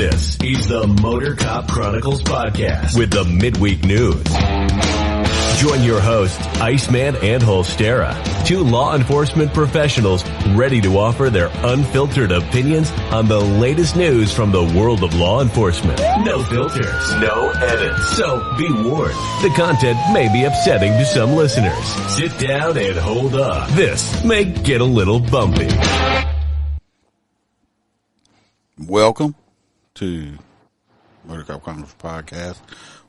This is the Motor Cop Chronicles podcast with the midweek news. Join your hosts, Iceman and Holstera, two law enforcement professionals ready to offer their unfiltered opinions on the latest news from the world of law enforcement. No filters, no edits. So be warned, the content may be upsetting to some listeners. Sit down and hold up. This may get a little bumpy. Welcome to Motor Cop Chronicles podcast.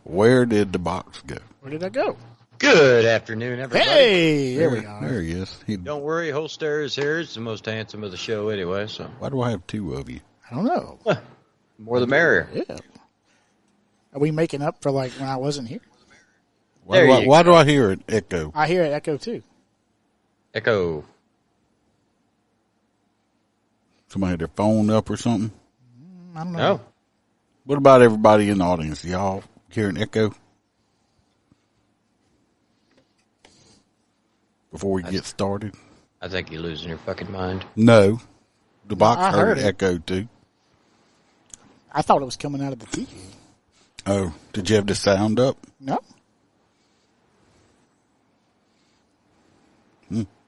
Where did the box go? Where did I go? Good afternoon, everybody. Hey, there we are. There he is. Don't worry, Holster is here. He's the most handsome of the show anyway, so. Why do I have two of you? I don't know. More the merrier. Yeah. Are we making up for like when I wasn't here? Why do I hear an echo? I hear an echo too. Echo. Somebody had their phone up or something? I don't know. No. What about everybody in the audience? Y'all hear an echo? Before we get started? I think you're losing your fucking mind. No. The box I heard heard an it. echo too. I thought it was coming out of the TV. Oh, did you have the sound up? No.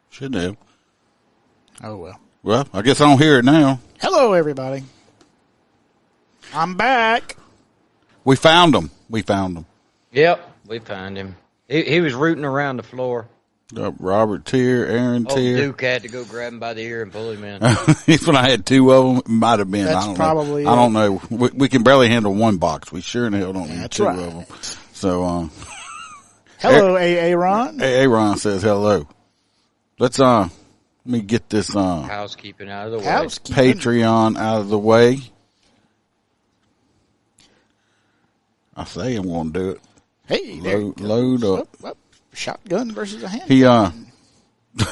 Should have. Oh, well. Well, I guess I don't hear it now. Hello, everybody. I'm back. We found him. Yep, we found him. He was rooting around the floor. Robert Tier, Aaron Old Tier. Duke had to go grab him by the ear and pull him in. It's when I had two of them. It might have been. That's I don't probably know. I don't know. We can barely handle one box. We sure in hell don't need That's two right. of them. So, Hello, AA Ron. Aaron says hello. Let's, let me get this, Housekeeping out of the way. Housekeeping. Patreon out of the way. I say I'm going to do it. Hey, there you go. Load up. Up. Shotgun versus a handgun. He,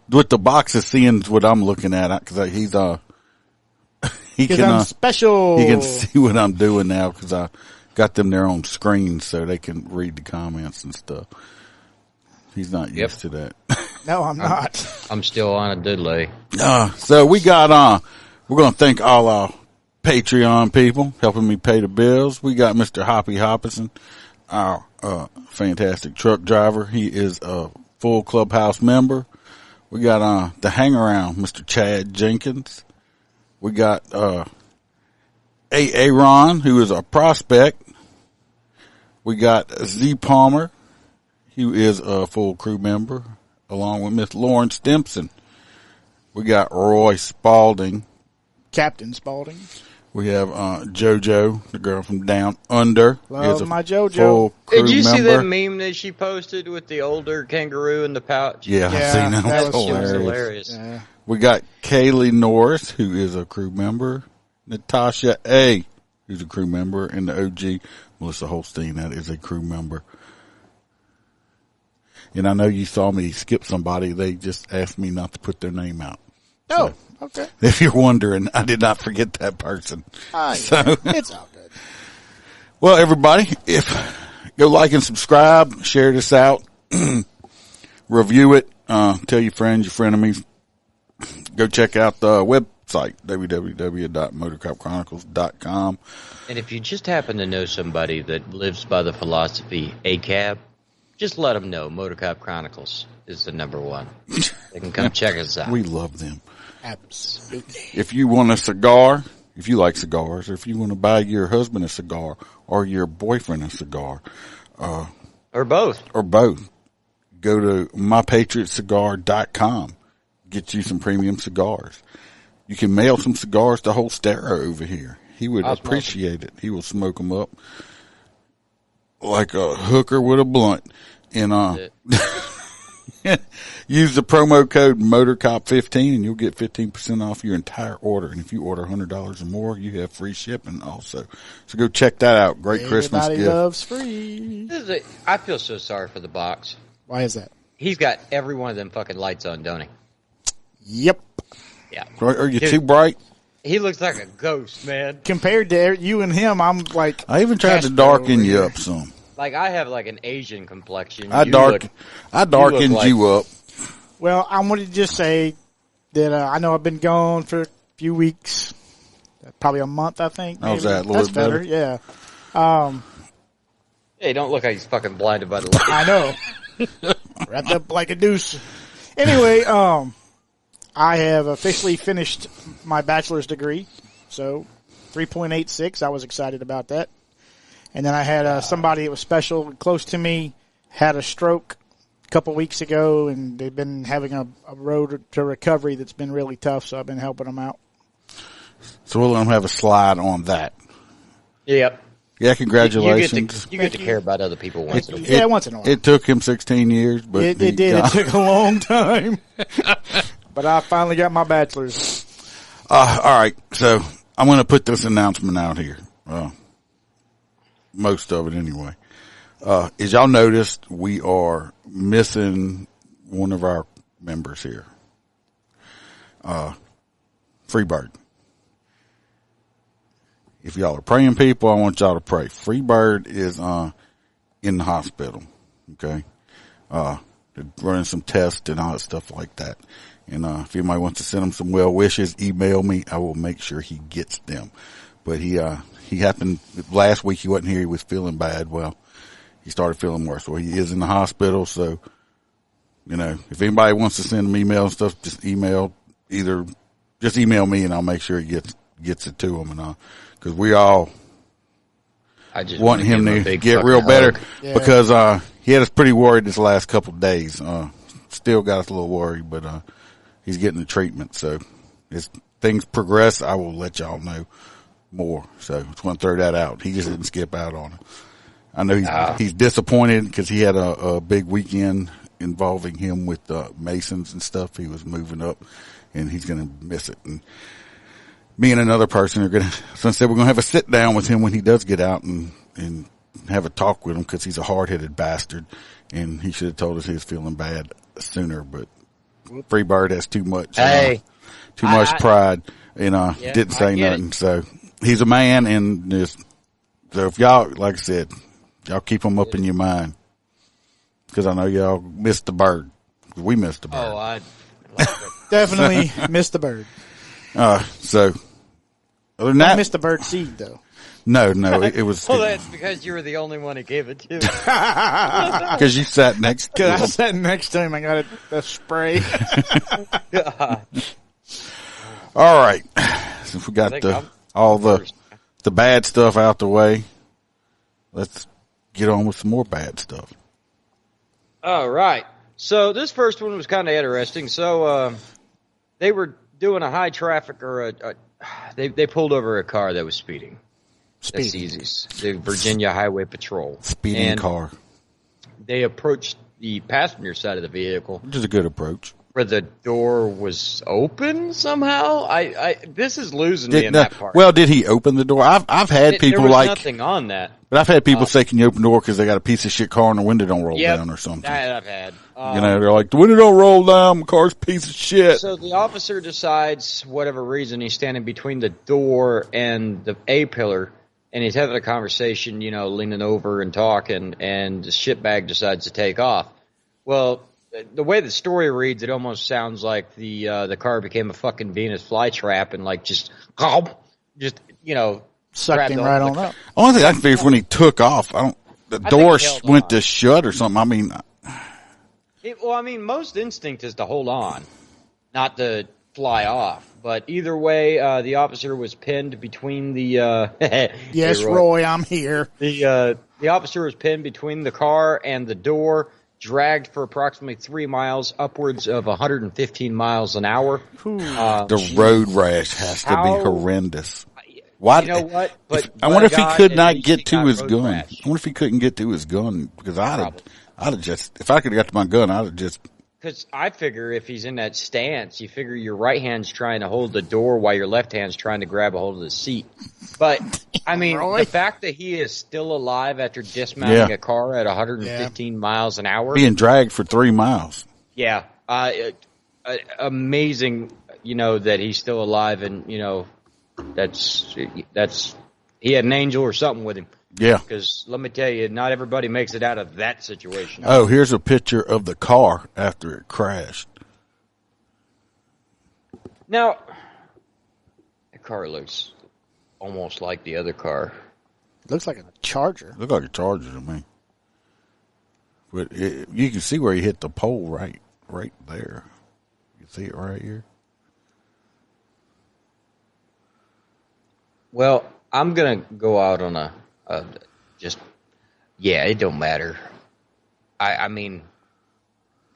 with the boxes, seeing what I'm looking at, cause he Because can, I'm special. he can see what I'm doing now because I got them there on screen so they can read the comments and stuff. He's not used to that. No, I'm not. I'm still on a delay. So we got, we're going to thank all our Patreon people helping me pay the bills. We got Mr. Hoppy Hopperson, our, fantastic truck driver. He is a full Clubhouse member. We got, the hangaround, Mr. Chad Jenkins. We got, Aaron, who is our prospect. We got Z Palmer, who is a full crew member, along with Miss Lauren Stimpson. We got Roy Spalding. Captain Spalding. We have JoJo, the girl from Down Under. Love is a my JoJo. full crew Did you see member. that meme that she posted with the older kangaroo in the pouch? Yeah, Yeah, I've seen that. that That's was She was hilarious. hilarious. Yeah. We got Kaylee Norris, who is a crew member. Natasha A., who's a crew member. And the OG, Melissa Holstein, that is a crew member. And I know you saw me skip somebody. They just asked me not to put their name out. Oh, okay. If you're wondering, I did not forget that person. So, It's all good. well, everybody, go like and subscribe, share this out, review it, tell your friends, your frenemies. Go check out the website, www.motorcopchronicles.com. And if you just happen to know somebody that lives by the philosophy ACAB, just let them know Motor Cop Chronicles is the number one. They can come check us out. We love them. Absolutely. If you want a cigar, if you like cigars, or if you want to buy your husband a cigar or your boyfriend a cigar, Or both. go to mypatriotcigar.com. Get you some premium cigars. You can mail some cigars to Holstera over here. He would I'll smoke appreciate it. He will smoke them up like a hooker with a blunt. And use the promo code MotorCop15 and you'll get 15% off your entire order. And if you order $100 or more, you have free shipping also. So go check that out. Great Christmas Everybody gift. loves free. I feel so sorry for the box. Why is that? He's got every one of them fucking lights on, don't he? Yep. Yeah. Are you Dude. too bright? He looks like a ghost, man. Compared to you and him, I'm like. I even tried to Castro darken over you here. up some. Like, I have like an Asian complexion. I You darkened like- you up. Well, I wanted to just say that I know I've been gone for a few weeks. probably a month, I think. How's maybe. that? A little That's bit better? Yeah. Hey, don't look like he's fucking blinded by the light. I know. Wrapped up like a deuce. Anyway, I have officially finished my bachelor's degree. So 3.86. I was excited about that. And then I had somebody that was special, close to me, had a stroke a couple weeks ago, and they've been having a road to recovery that's been really tough, so I've been helping them out. So we'll let them have a slide on that. Yep. Yeah, congratulations. You get to care about other people once in a while. Yeah, once in a while. It took him 16 years, but It did. It took a long time. But I finally got my bachelor's. All right, so I'm going to put this announcement out here. Most of it anyway. As y'all noticed, we are missing one of our members here. Freebird. If y'all are praying people, I want y'all to pray. Freebird is in the hospital. Okay, they're running some tests and all that stuff like that. And if anybody wants to send him some well wishes, email me. I will make sure he gets them. But he happened last week. He wasn't here. He was feeling bad. Well, he started feeling worse. Well, he is in the hospital. So, if anybody wants to send him email and stuff, just email me and I'll make sure he gets it to him. And because we all I just want him to get real better because he had us pretty worried this last couple of days. Still got us a little worried, but he's getting the treatment. So as things progress, I will let y'all know more. So I just want to throw that out. He just didn't skip out on it. I know he's disappointed because he had a big weekend involving him with Masons and stuff. He was moving up, and he's going to miss it. And me and another person are going to, so I said we're going to have a sit down with him when he does get out and have a talk with him because he's a hard-headed bastard, and he should have told us he was feeling bad sooner. But Freebird has too much pride, and didn't say nothing. So he's a man, and so if y'all, like I said, y'all keep him up in your mind because I know y'all missed the bird. We missed the bird. Oh, I Definitely missed the bird. So other than that, missed the bird seed though. No, it was. Well, that's because you were the only one who gave it to. Because you sat next to him. I sat next to him. I got a spray. All right. Since we got all the bad stuff out the way, let's get on with some more bad stuff. All right. So this first one was kind of interesting. So they were doing a high traffic they pulled over a car that was speeding. That's easy. The Virginia Highway Patrol. Speeding car. They approached the passenger side of the vehicle. Which is a good approach. Where the door was open somehow. This is losing me in that part. Well, did he open the door? I've had people there was nothing on that. But I've had people say, "Can you open the door?" Because they got a piece of shit car and the window don't roll down or something. That I've had. They're like, "The window don't roll down. My car's a piece of shit." So the officer decides, whatever reason, he's standing between the door and the A-pillar, and he's having a conversation, leaning over and talking, and the shitbag decides to take off. Well, the way the story reads, it almost sounds like the car became a fucking Venus flytrap and sucked him right on up. Only thing I can figure is when he took off, the door went to shut or something. I mean, most instinct is to hold on, not to fly off. But either way, the officer was pinned between the. Yes, Roy, I'm here. The officer was pinned between the car and the door, dragged for approximately 3 miles, upwards of 115 miles an hour. The road rash has to be horrendous. Why? You know what? But I wonder if he could not get to his gun. I wonder if he couldn't get to his gun because I'd have just, if I could have got to my gun, I'd have just. Because I figure if he's in that stance, you figure your right hand's trying to hold the door while your left hand's trying to grab a hold of the seat. But, the fact that he is still alive after dismounting a car at 115 miles an hour. Being dragged for 3 miles. Yeah. Amazing, that he's still alive and, that's he had an angel or something with him. Yeah. Because let me tell you, not everybody makes it out of that situation. Oh, here's a picture of the car after it crashed. Now, the car looks almost like the other car. It looks like a Charger. Look like a Charger to me. But you can see where he hit the pole right there. You see it right here. Well, I'm gonna go out on it don't matter. I mean,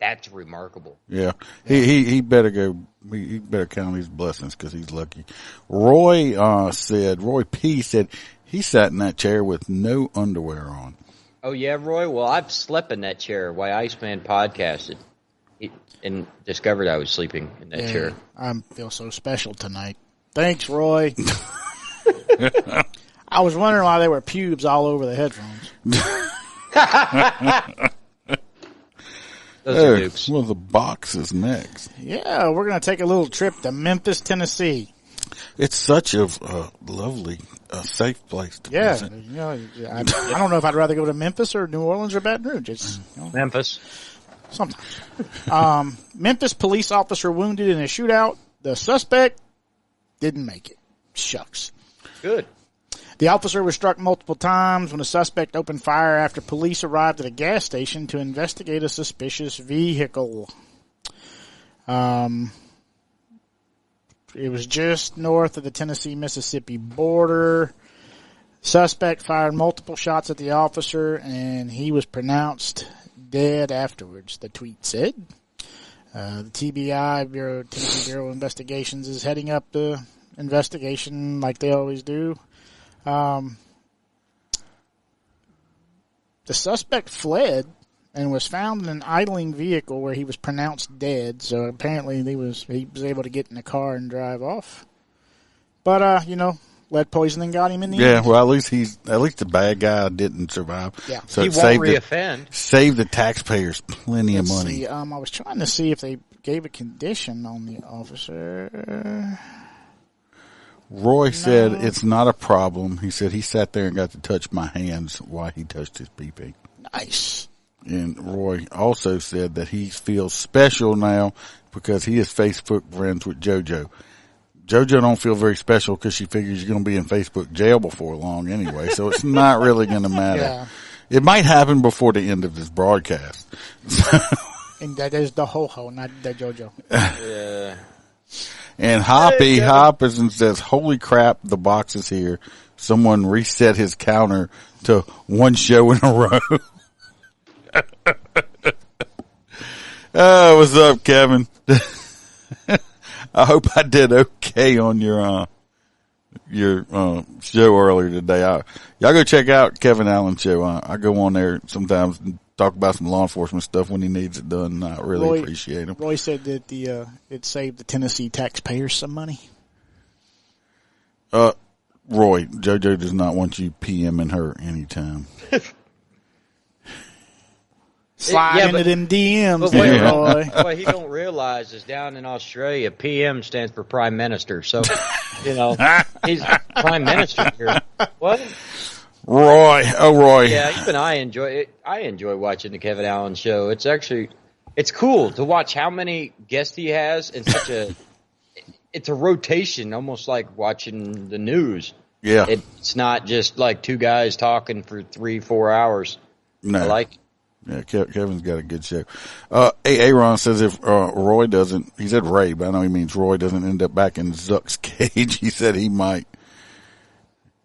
that's remarkable. Yeah, he better go. He better count his blessings because he's lucky. Roy P said he sat in that chair with no underwear on. Oh yeah, Roy. Well, I've slept in that chair while Iceman podcasted, and discovered I was sleeping in that chair. I feel so special tonight. Thanks, Roy. I was wondering why there were pubes all over the headphones. Those are dukes. Well, the box is next. Yeah, we're going to take a little trip to Memphis, Tennessee. It's such a lovely, safe place to visit. You know, I don't know if I'd rather go to Memphis or New Orleans or Baton Rouge. It's Memphis. Sometimes. Memphis police officer wounded in a shootout. The suspect didn't make it. Shucks. Good. The officer was struck multiple times when the suspect opened fire after police arrived at a gas station to investigate a suspicious vehicle. It was just north of the Tennessee-Mississippi border. Suspect fired multiple shots at the officer, and he was pronounced dead afterwards, the tweet said. The TBI, Tennessee Bureau of Investigations, is heading up the investigation like they always do. The suspect fled and was found in an idling vehicle where he was pronounced dead. So apparently he was able to get in the car and drive off. But lead poisoning got him in the end. Yeah, well, at least the bad guy didn't survive. Yeah, so he won't reoffend. Saved the taxpayers plenty of money. See, I was trying to see if they gave a condition on the officer. Roy said it's not a problem. He said he sat there and got to touch my hands while he touched his pee-pee. Nice. And Roy also said that he feels special now because he is Facebook friends with JoJo. JoJo don't feel very special because she figures you're going to be in Facebook jail before long anyway, so it's not really going to matter. Yeah. It might happen before the end of this broadcast. And that is the ho-ho, not the JoJo. Yeah. And Hoppy Hopperson says, holy crap, the box is here. Someone reset his counter to one show in a row. Oh, what's up, Kevin? I hope I did okay on your show earlier today. Y'all go check out Kevin Allen's show. I go on there sometimes and talk about some law enforcement stuff when he needs it done. I really appreciate him. Roy said that it saved the Tennessee taxpayers some money. Roy, JoJo does not want you PMing her anytime. Slide into them DMs, but Roy. What he don't realize is down in Australia, PM stands for Prime Minister. So, he's Prime Minister here. What? Roy. Yeah, even I enjoy it. I enjoy watching the Kevin Allen show. It's cool to watch how many guests he has in it's a rotation, almost like watching the news. Yeah. It's not just like two guys talking for 3-4 hours. No. I like it. Yeah, Kevin's got a good show. Aaron says if Roy doesn't, he said Ray, but I know he means Roy doesn't end up back in Zuck's cage. He said he might.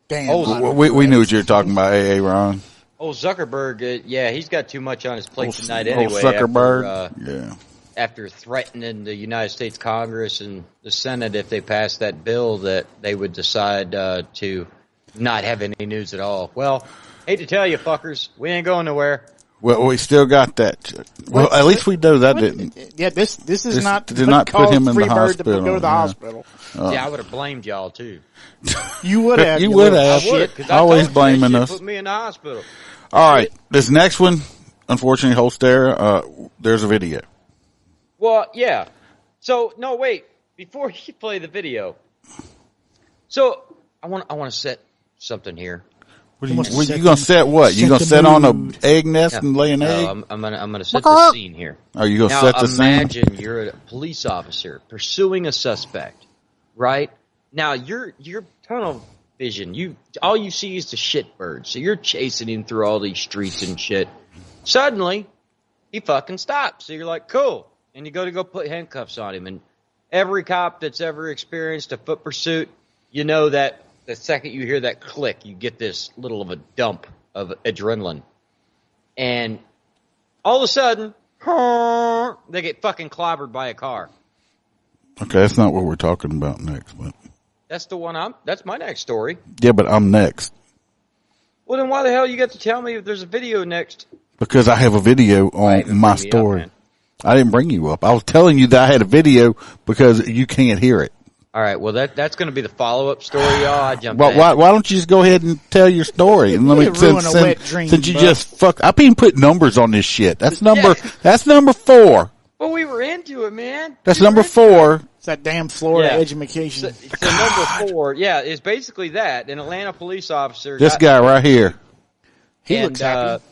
Damn. We knew what you were talking about, Aaron. Old Zuckerberg, he's got too much on his plate tonight anyway. Old Zuckerberg, after threatening the United States Congress and the Senate if they passed that bill that they would decide to not have any news at all. Well, hate to tell you, fuckers, we ain't going nowhere. Well, we still got that. Well, at least we know that didn't. Yeah, this is not did not put him in the hospital. To go to the hospital. I would have blamed y'all too. You would have. You would have. Always blaming us. Put me in the hospital. All right, this next one, unfortunately, Holster, there's a video. Well, yeah. So no, wait. Before you play the video, so I want to set something here. You gonna set what? You gonna set on a egg nest and lay an egg? I'm gonna set the scene here. Are you gonna set the scene? Imagine you're a police officer pursuing a suspect, right? Now you're kind of vision. All you see is the shit bird. So you're chasing him through all these streets and shit. Suddenly, he fucking stops. So you're like, cool. And you go put handcuffs on him. And every cop that's ever experienced a foot pursuit, you know that the second you hear that click, you get this little of a dump of adrenaline. And all of a sudden, they get fucking clobbered by a car. Okay, that's not what we're talking about next, but That's the one that's my next story. yeah, but I'm next. Well, then why the hell you got to tell me if there's a video next? Because I have a video on my story. I didn't bring you up. I was telling you that I had a video because you can't hear it. All right, well that's going to be the follow-up story, y'all. I jumped Well, in. why don't you just go ahead and tell your story? And let me ruin a wet dream, since you bro. just fuck. I've been putting numbers on this shit. That's number 4. Well, we were into it, man. That's number 4. It's that damn Florida Yeah. education. So number 4, is basically that. An Atlanta police officer. This guy right here. He looks happy.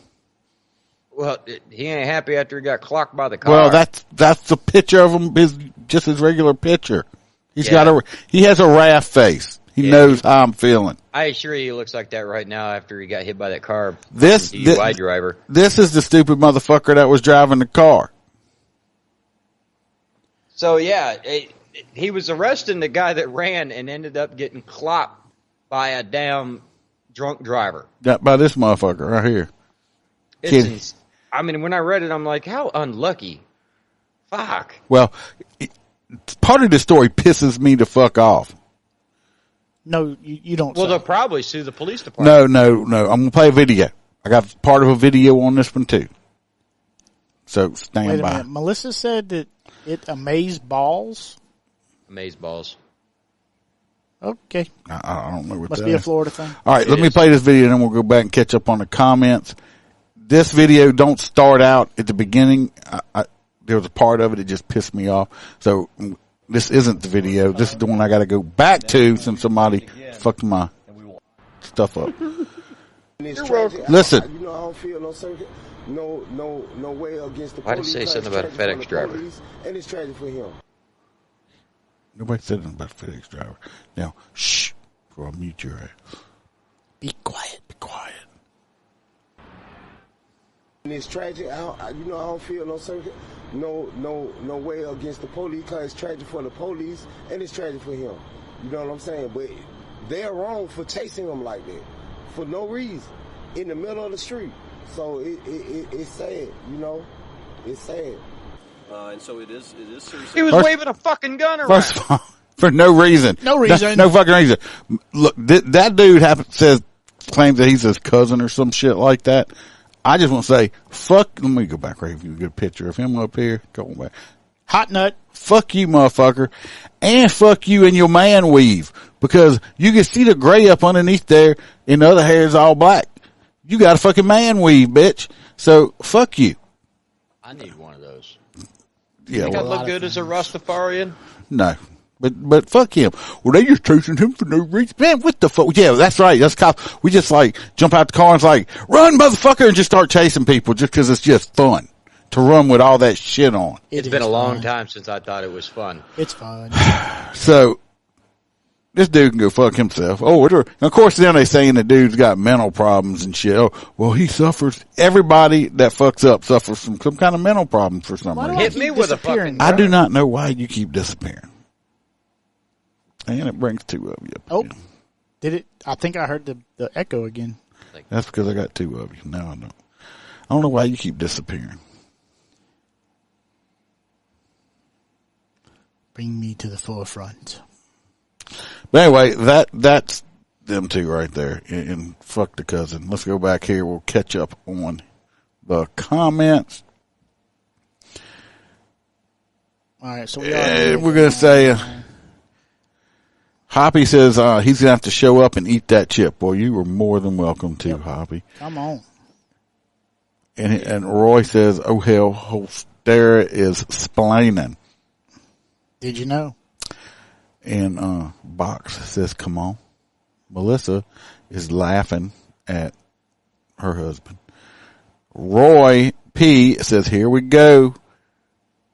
Well, he ain't happy after he got clocked by the car. Well, that's the picture of him. Just his regular picture. He has a wrath face. He knows how I'm feeling. I assure you, he looks like that right now after he got hit by that car. This DUI driver. This is the stupid motherfucker that was driving the car. So he was arresting the guy that ran and ended up getting clocked by a damn drunk driver. By this motherfucker right here. I mean, when I read it, I'm like, how unlucky. Fuck. Well, part of the story pisses me the fuck off. No, you don't. Well, say. they'll probably sue the police department. No. I'm going to play a video. I got part of a video on this one too. So stand Wait a by. minute. Melissa said that it amazed balls. Amaze balls. Okay. I don't know what Must that be a is. Florida thing. All right, let me play this video and then we'll go back and catch up on the comments. This video don't start out at the beginning. There was a part of it that just pissed me off. So this isn't the video. This is the one I got to go back to since somebody fucked my stuff up. Listen. You know, I don't feel no circuit, no way against the Why'd it police. say something about a FedEx driver? And it's tragic for him. Nobody said anything about a FedEx driver. Now, shh, before I mute your ass. Be quiet. Be quiet. And it's tragic. I don't feel no circuit, no way against the police because it's tragic for the police and it's tragic for him. You know what I'm saying? But they're wrong for chasing him like that for no reason in the middle of the street. So it's sad, you know. It's sad. And so it is serious. He was waving a fucking gun around. First of all, for no reason. No reason. No fucking reason. Look, that dude claims that he's his cousin or some shit like that. I just want to say, let me go back right here. Get a picture of him up here. Go back. Hot nut. Fuck you, motherfucker. And fuck you in your man weave. Because you can see the gray up underneath there and the other hair is all black. You got a fucking man weave, bitch. So, fuck you. I need one of those. Yeah, Think I well, look good as a Rastafarian? no. But fuck him. Well, they just chasing him for no reason. Man, what the fuck? Yeah, that's right. That's cop. We just jump out the car and it's like, run, motherfucker, and just start chasing people just because it's just fun to run with all that shit on. It's been a long time since I thought it was fun. It's fun. So, this dude can go fuck himself. Oh, and of course then they saying the dude's got mental problems and shit. Oh, well, he suffers. Everybody that fucks up suffers from some kind of mental problem for some Why do reason. I Hit keep me with a disappearing, fucking- I do not know why you keep disappearing. And it brings 2 of you up. Oh, again. did it? I think I heard the echo again. That's because I got 2 of you. Now I don't. I don't know why you keep disappearing. Bring me to the forefront. But anyway, that's them 2 right there. And fuck the cousin. Let's go back here. We'll catch up on the comments. All right, so We're going to say, Hoppy says he's going to have to show up and eat that chip. Boy, you were more than welcome to, Hoppy. Come on. And Roy says, oh hell, Holstera is splaining. Did you know? And Box says, come on. Melissa is laughing at her husband. Roy P says, here we go.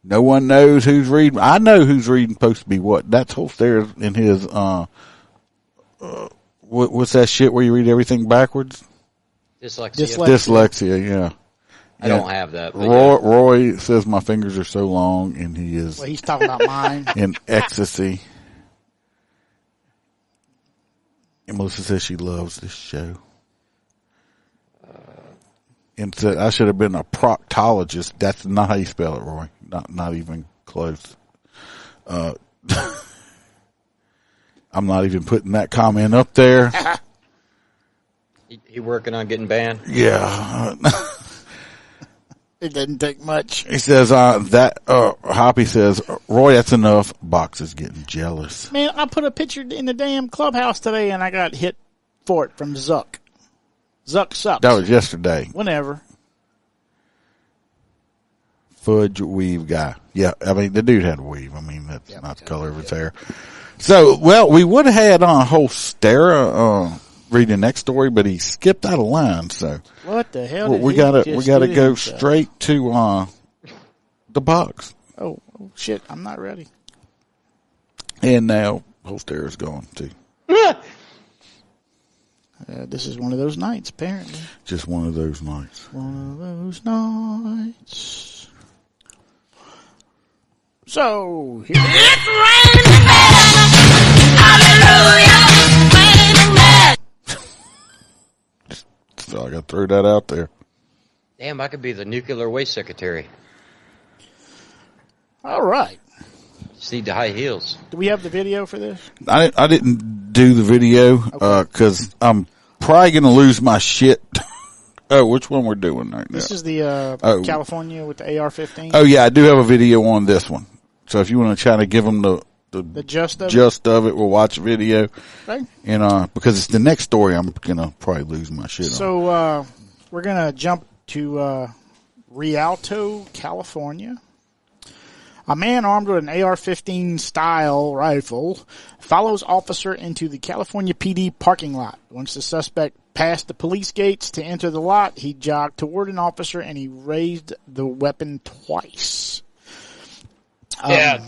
No one knows who's reading. I know who's reading supposed to be what. That's Holstera in his what's that shit where you read everything backwards? Dyslexia. Yeah. I don't have that. Roy says my fingers are so long, and he is. Well, he's talking about mine. In ecstasy. And Melissa says she loves this show. And said I should have been a proctologist. That's not how you spell it, Roy. Not even close. I'm not even putting that comment up there. He working on getting banned? Yeah. It didn't take much. He says Hoppy says, Roy, that's enough. Box is getting jealous. Man, I put a picture in the damn clubhouse today and I got hit for it from Zuck. Zuck sucks. That was yesterday. Whenever. Fudge weave guy. Yeah, I mean, the dude had a weave. I mean, that's not the color of his hair. So, well, we would have had on a whole Stera, read the next story, but he skipped out of line, so. What the hell did we gotta go straight to, the box. Oh, shit, I'm not ready. And now, whole Stera's gone, too. This is one of those nights, apparently. Just one of those nights. One of those nights. So, here it's raining men. Hallelujah. Raining men. So I got to throw that out there. Damn, I could be the nuclear waste secretary. All right. Just need the high heels. Do we have the video for this? I didn't do the video, cause I'm probably gonna lose my shit. Oh, which one we're doing right now? This is the, California with the AR-15. Oh yeah, I do have a video on this one. So if you want to try to give them the gist of it, we'll watch a video. Okay. And, because it's the next story, I'm gonna probably lose my shit on. So, we're gonna jump to, Rialto, California. A man armed with an AR-15 style rifle follows officer into the California PD parking lot. Once the suspect passed the police gates to enter the lot, he jogged toward an officer and he raised the weapon twice. Yeah.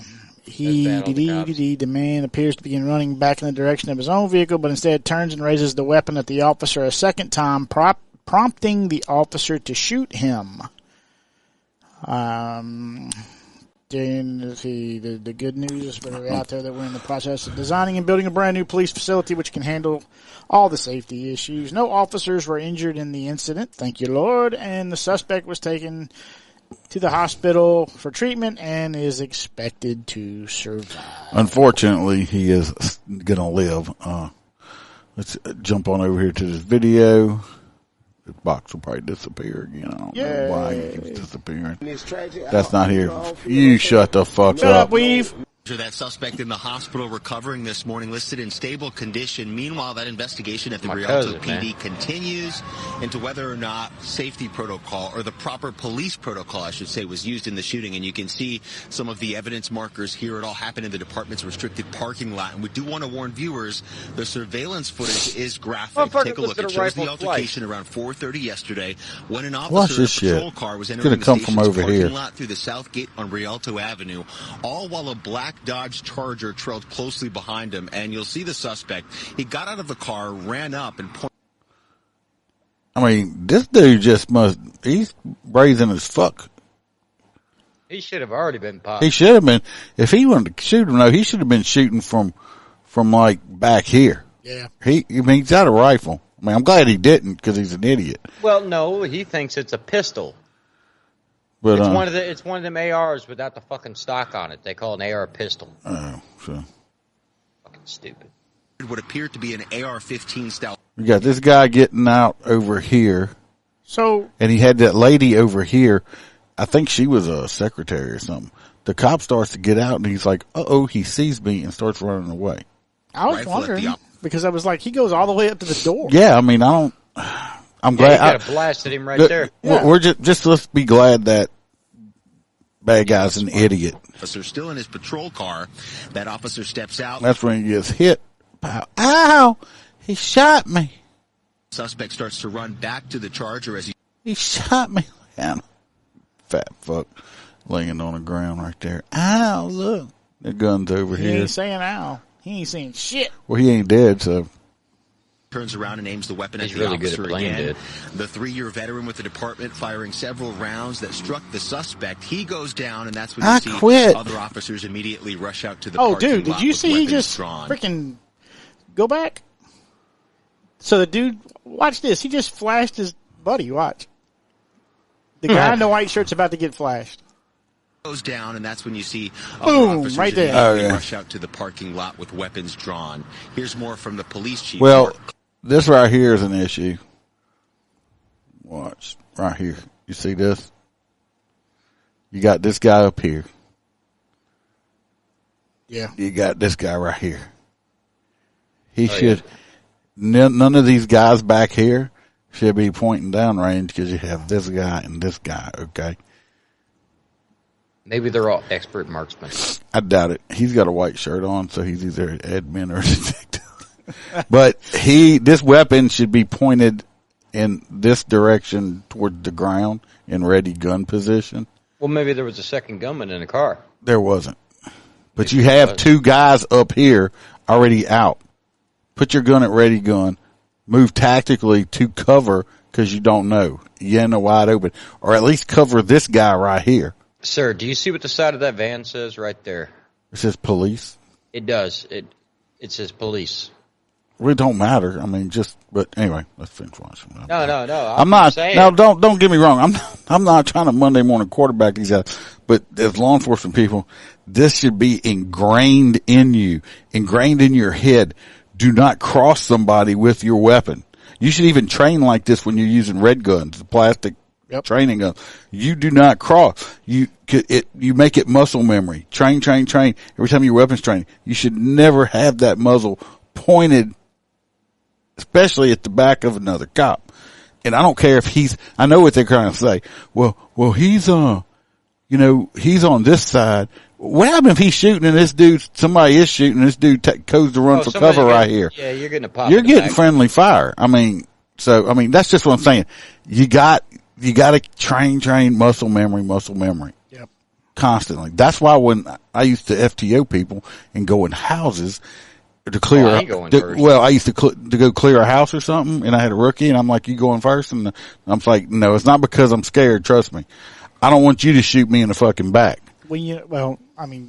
The man appears to begin running back in the direction of his own vehicle, but instead turns and raises the weapon at the officer a second time, prompting the officer to shoot him. The good news is for out there that we're in the process of designing and building a brand new police facility which can handle all the safety issues. No officers were injured in the incident, thank you, Lord, and the suspect was taken to the hospital for treatment and is expected to survive. Unfortunately, he is going to live. Let's jump on over here to this video. The box will probably disappear again. I don't know why it keeps disappearing. That's not here. You shut the fuck up. Weave. That suspect in the hospital recovering this morning, listed in stable condition. Meanwhile, that investigation at the Rialto PD continues into whether or not safety protocol, or the proper police protocol, I should say, was used in the shooting. And you can see some of the evidence markers here. It all happened in the department's restricted parking lot. And we do want to warn viewers, the surveillance footage is graphic. Take a look. It shows the altercation around 4:30 yesterday when an officer in a patrol car was entering the station's parking lot through the south gate on Rialto Avenue, all while a black Dodge Charger trailed closely behind him. And you'll see the suspect. He got out of the car, ran up, and pointed. I mean, this dude he's brazen as fuck. He should have already been popped. He should have been. If he wanted to shoot him, though, he should have been shooting from like back here. Yeah. He's got a rifle. I mean, I'm glad he didn't, because he's an idiot. Well, no, he thinks it's a pistol. But it's one of them ARs without the fucking stock on it. They call it an AR pistol. Oh, so fucking stupid. It would appear to be an AR-15 style. We got this guy getting out over here. So, and he had that lady over here. I think she was a secretary or something. The cop starts to get out, and he's like, "Uh-oh!" He sees me and starts running away. I was wondering, because I was like, he goes all the way up to the door. Yeah, I mean, I'm glad. You could have blasted him right there. Yeah. We're just let's be glad that bad guy's an idiot. Officer still in his patrol car. That officer steps out. That's when he gets hit. Ow! He shot me. Suspect starts to run back to the Charger as he shot me. Fat fuck laying on the ground right there. Ow! Look, the gun's over here. He ain't saying ow. He ain't saying shit. Well, he ain't dead, so. turns around and aims the weapon at He's the really good officer at playing again. it. The 3-year veteran with the department firing several rounds that struck the suspect. He goes down, and that's when you see other officers immediately rush out to the parking dude, did lot you with see he weapons just drawn. freaking go back? So the dude, watch this. He just flashed his buddy. Watch. The guy in the white shirt's about to get flashed. Goes down, and that's when you see Boom, officers right there. immediately rush out to the parking lot with weapons drawn. Here's more from the police chief. Well, this right here is an issue. Watch right here. You see this? You got this guy up here. Yeah. You got this guy right here. He should. None of these guys back here should be pointing down range because you have this guy and this guy. Okay. Maybe they're all expert marksmen. I doubt it. He's got a white shirt on, so he's either an admin or a detective. But this weapon should be pointed in this direction toward the ground in ready gun position. Well, maybe there was a second gunman in the car. There wasn't. But you have two guys up here already out. Put your gun at ready gun. Move tactically to cover because you don't know. You ain't no wide open. Or at least cover this guy right here. Sir, do you see what the side of that van says right there? It says police. It does. It says police. Well, it don't matter. I mean, but anyway, let's finish watching. No. I'm not saying. now. Don't get me wrong. I'm not trying to Monday morning quarterback these guys. But as law enforcement people, this should be ingrained in you, ingrained in your head. Do not cross somebody with your weapon. You should even train like this when you're using red guns, the plastic training gun. You do not cross. You make it muscle memory. Train. Every time your weapon's training, you should never have that muzzle pointed, especially at the back of another cop. And I don't care if I know what they're trying to say. Well, he's he's on this side. What happens if he's shooting and somebody is shooting and this dude goes to run for cover right here? Yeah, you're getting a pop. You're getting friendly fire. I mean, that's just what I'm saying. You got to train muscle memory. Yep. Constantly. That's why when I used to FTO people and go in houses to clear, I used to go clear a house or something, and I had a rookie, and I'm like, "You going first?" And I'm like, "No, it's not because I'm scared. Trust me. I don't want you to shoot me in the fucking back."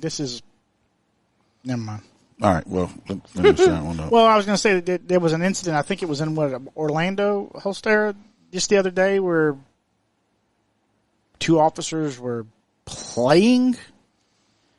This is. Never mind. All right. Well, let's finish that one up. Well, I was going to say that there was an incident. I think it was in Orlando, Holstera, just the other day, where two officers were playing.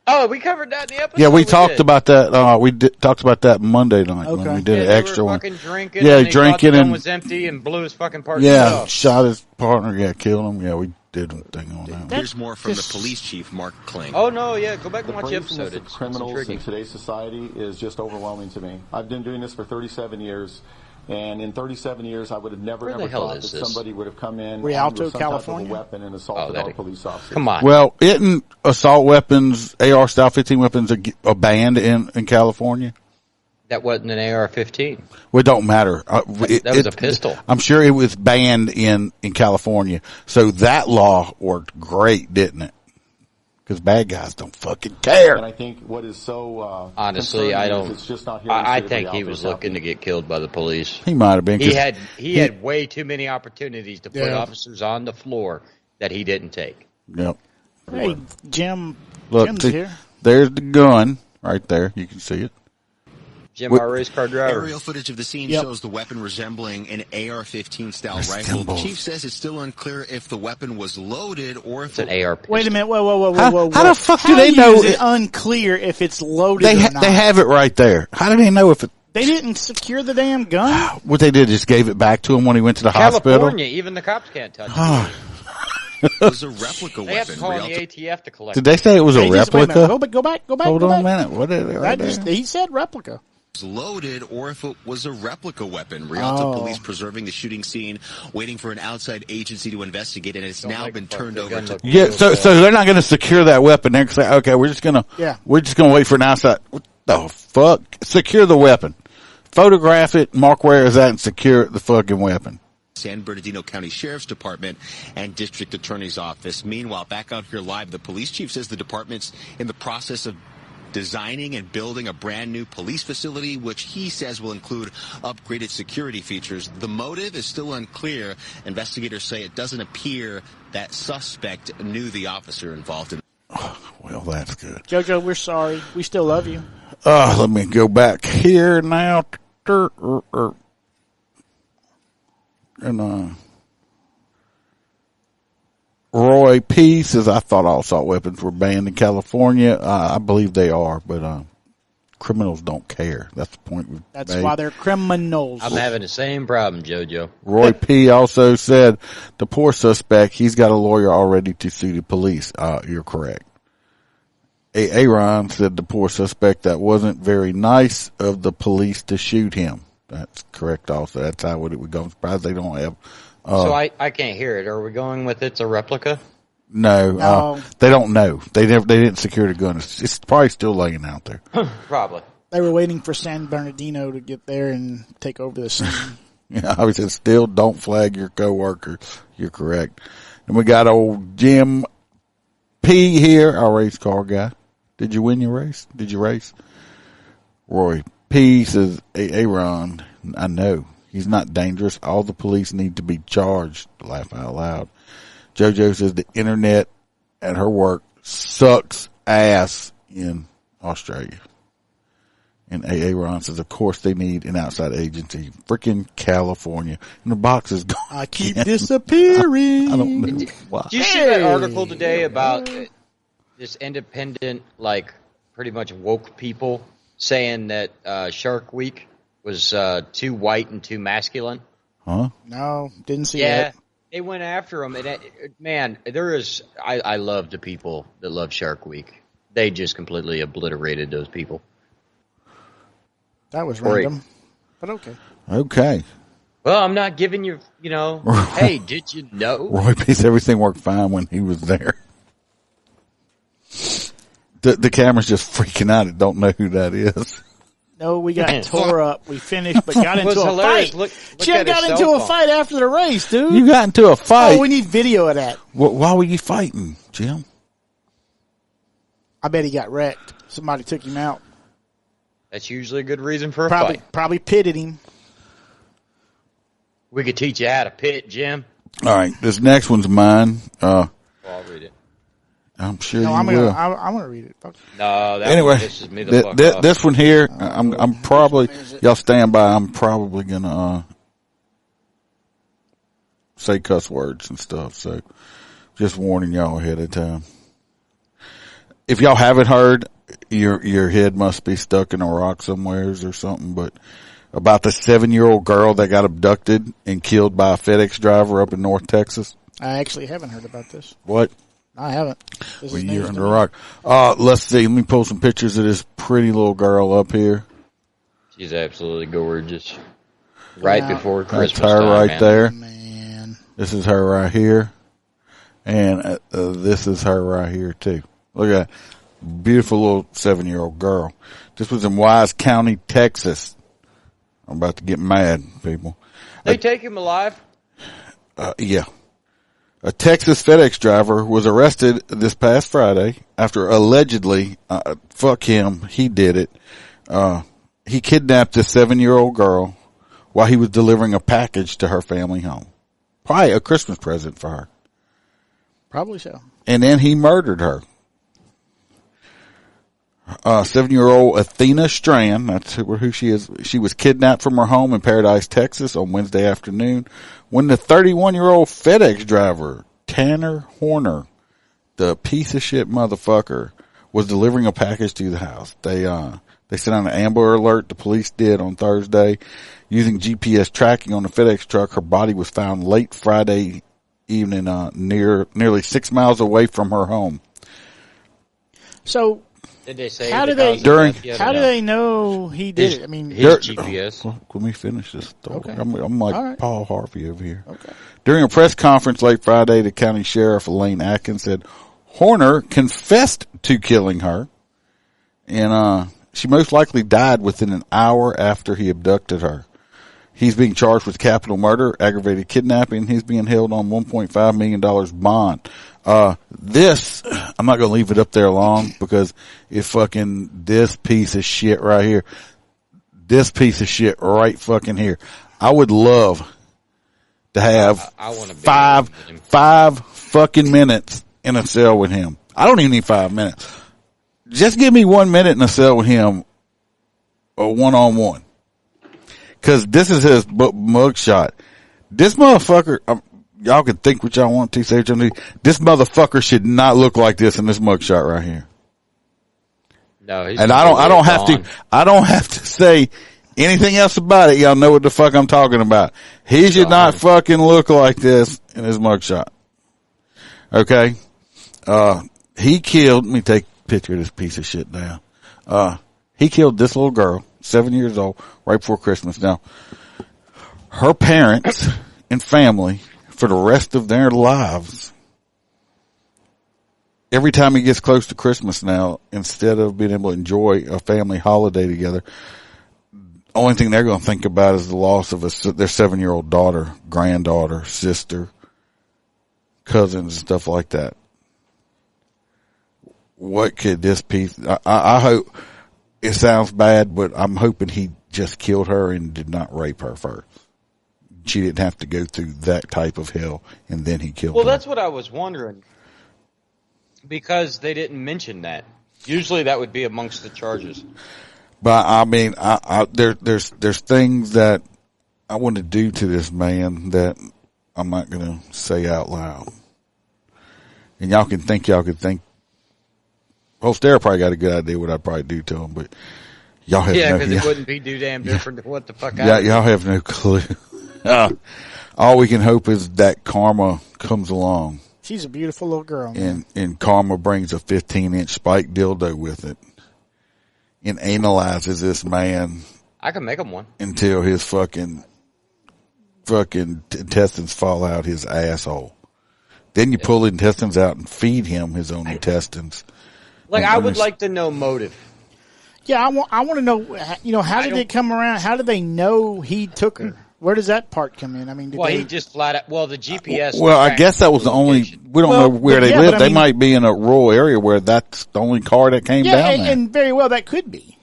Oh, we covered that in the episode. Yeah, we talked about that. We talked about that Monday night when we did an extra one. Drinking, yeah, and drinking, and was empty and blew his fucking partner. Yeah, shot his partner. Yeah, killed him. Yeah, we did a thing on that. Here's more from the police chief, Mark Kling. Oh no, yeah, go back and watch the episode. It's criminals in today's society is just overwhelming to me. I've been doing this for 37 years. And in 37 years, I would have never thought that somebody would have come in Rialto, with some California? type of a weapon and assaulted our police officers. Come on. Well, isn't assault weapons, AR style 15 weapons, a banned in California? That wasn't an AR-15. Well, it don't matter. That was a pistol. I'm sure it was banned in California. So that law worked great, didn't it? Because bad guys don't fucking care. And I think what is so honestly, I don't. It's just not here. I think he was looking to get killed by the police. He might have been. He had way too many opportunities to put officers on the floor that he didn't take. Yep. Hey, Jim. Look, Jim's here. There's the gun right there. You can see it. Jim, our race car driver. Aerial footage of the scene shows the weapon resembling an AR-15 style rifle. The chief says it's still unclear if the weapon was loaded or if it's an AR pistol. Wait a minute. Whoa. How the fuck do they know? It's unclear if it's loaded or not. They have it right there. How do they know if it? They didn't secure the damn gun? What they did just gave it back to him when he went to the hospital? California, even the cops can't touch it. It was a replica weapon. They have to call in the ATF to collect it. Did they say it was a replica? Go back. Hold on a minute. What is it right there? He said replica. Loaded or if it was a replica weapon. Rialto police preserving the shooting scene, waiting for an outside agency to investigate, and it's now been turned over to. Yeah, so they're not going to secure that weapon. They're going to say, okay, we're just going to wait for an outside. What the fuck? Secure the weapon. Photograph it, mark where is that, and secure the fucking weapon. San Bernardino County Sheriff's Department and District Attorney's Office. Meanwhile, back out here live, the police chief says the department's in the process of designing and building a brand new police facility, which he says will include upgraded security features. The motive is still unclear. Investigators say it doesn't appear that suspect knew the officer involved in it. Well, that's good. JoJo, we're sorry. We still love you. Let me go back here now. And, Roy P. says, I thought all assault weapons were banned in California. I believe they are, but criminals don't care. That's the point. That's why they're criminals. I'm having the same problem, JoJo. Roy P. also said, the poor suspect, he's got a lawyer already to sue the police. You're correct. Aaron said, the poor suspect, that wasn't very nice of the police to shoot him. That's correct also. That's how it would go. I'm surprised they don't have. So I can't hear it. Are we going with it's a replica? No. They don't know. They didn't secure the gun. It's probably still laying out there. Probably. They were waiting for San Bernardino to get there and take over the scene. Yeah, I said, still don't flag your coworker. You're correct. And we got old Jim P here, our race car guy. Did you win your race? Did you race? Roy P says, Aaron, I know. He's not dangerous. All the police need to be charged. Laugh out loud. JoJo says the internet at her work sucks ass in Australia. And Ron says, of course they need an outside agency. Freaking California. And the box is gone. I keep disappearing. I don't know why. Did you see that article today about this independent, like, pretty much woke people saying that Shark Week was too white and too masculine? Huh? No, didn't see that. Yeah, they went after him. And man, there is. I love the people that love Shark Week. They just completely obliterated those people. That was random, but okay. Okay. Well, I'm not giving you, hey, did you know? Roy Peace, everything worked fine when he was there. The camera's just freaking out. It don't know who that is. No, we got tore up. We finished, but got into a fight. Look Jim got into a fight after the race, dude. You got into a fight? Oh, we need video of that. Why were you fighting, Jim? I bet he got wrecked. Somebody took him out. That's usually a good reason for a fight. Probably pitted him. We could teach you how to pit, Jim. All right, this next one's mine. I'll read it. I'm sure I'm will. gonna read it. No, that anyway, one pisses me the fuck off. This one here, I'm probably, y'all stand by, I'm probably gonna say cuss words and stuff, so just warning y'all ahead of time. If y'all haven't heard, your head must be stuck in a rock somewheres or something, but about the 7-year-old girl that got abducted and killed by a FedEx driver up in North Texas. I actually haven't heard about this. What? I haven't. Well, you're under a rock. Let's see. Let me pull some pictures of this pretty little girl up here. She's absolutely gorgeous. Right before Christmas That's her time, right man. there. Man. This is her right here. And this is her right here, too. Look at that. Beautiful little 7-year-old girl. This was in Wise County, Texas. I'm about to get mad, people. They take him alive? Yeah. A Texas FedEx driver was arrested this past Friday after allegedly, fuck him, he did it. He kidnapped this 7-year-old girl while he was delivering a package to her family home. Probably a Christmas present for her. Probably so. And then he murdered her. 7-year-old Athena Strand, that's who she is. She was kidnapped from her home in Paradise, Texas on Wednesday afternoon when the 31-year-old FedEx driver, Tanner Horner, the piece of shit motherfucker, was delivering a package to the house. They sent out an Amber Alert, the police did, on Thursday. Using GPS tracking on the FedEx truck, her body was found late Friday evening, nearly 6 miles away from her home. So, did they say how do they know he did it? I mean, his GPS. Let me finish this story. Okay. I'm like right. Paul Harvey over here. Okay. During a press conference late Friday, the county sheriff Elaine Atkins said Horner confessed to killing her, and she most likely died within an hour after he abducted her. He's being charged with capital murder, aggravated kidnapping. He's being held on $1.5 million bond. This, I'm not going to leave it up there long because if fucking this piece of shit right here, this piece of shit right fucking here, I would love to have I want to five fucking minutes in a cell with him. I don't even need 5 minutes. Just give me 1 minute in a cell with him, or one-on-one. Cause this is his mugshot. This motherfucker, y'all can think what y'all want to, say what y'all need. This motherfucker should not look like this in this mugshot right here. No, he's and I don't have to say anything else about it. Y'all know what the fuck I'm talking about. He should not fucking look like this in his mugshot. Okay? He killed, let me take a picture of this piece of shit now. He killed this little girl, 7 years old, right before Christmas. Now, her parents and family, for the rest of their lives, every time he gets close to Christmas now, instead of being able to enjoy a family holiday together, only thing they're going to think about is the loss of their 7-year-old daughter, granddaughter, sister, cousins, and stuff like that. What could this piece, I hope, it sounds bad, but I'm hoping he just killed her and did not rape her first. She didn't have to go through that type of hell, and then he killed her. Well, that's what I was wondering, because they didn't mention that. Usually that would be amongst the charges. But I mean, there's things that I want to do to this man that I'm not going to say out loud. And y'all can think. Holster probably got a good idea what I'd probably do to him, but y'all have because it wouldn't be too damn different than what the fuck I Yeah, y'all have no clue. All we can hope is that karma comes along. She's a beautiful little girl. And karma brings a 15-inch spike dildo with it and analyzes this man. I can make him one. Until his fucking intestines fall out his asshole. Then you pull the intestines out and feed him his own intestines. Like, I would like to know motive. Yeah, I want to know, how did it come around? How did they know he took her? Where does that part come in? I mean, he just flat out, the GPS. Well, I guess that was the only, we don't know where they live. They might be in a rural area where that's the only car that came down there. And very well that could be.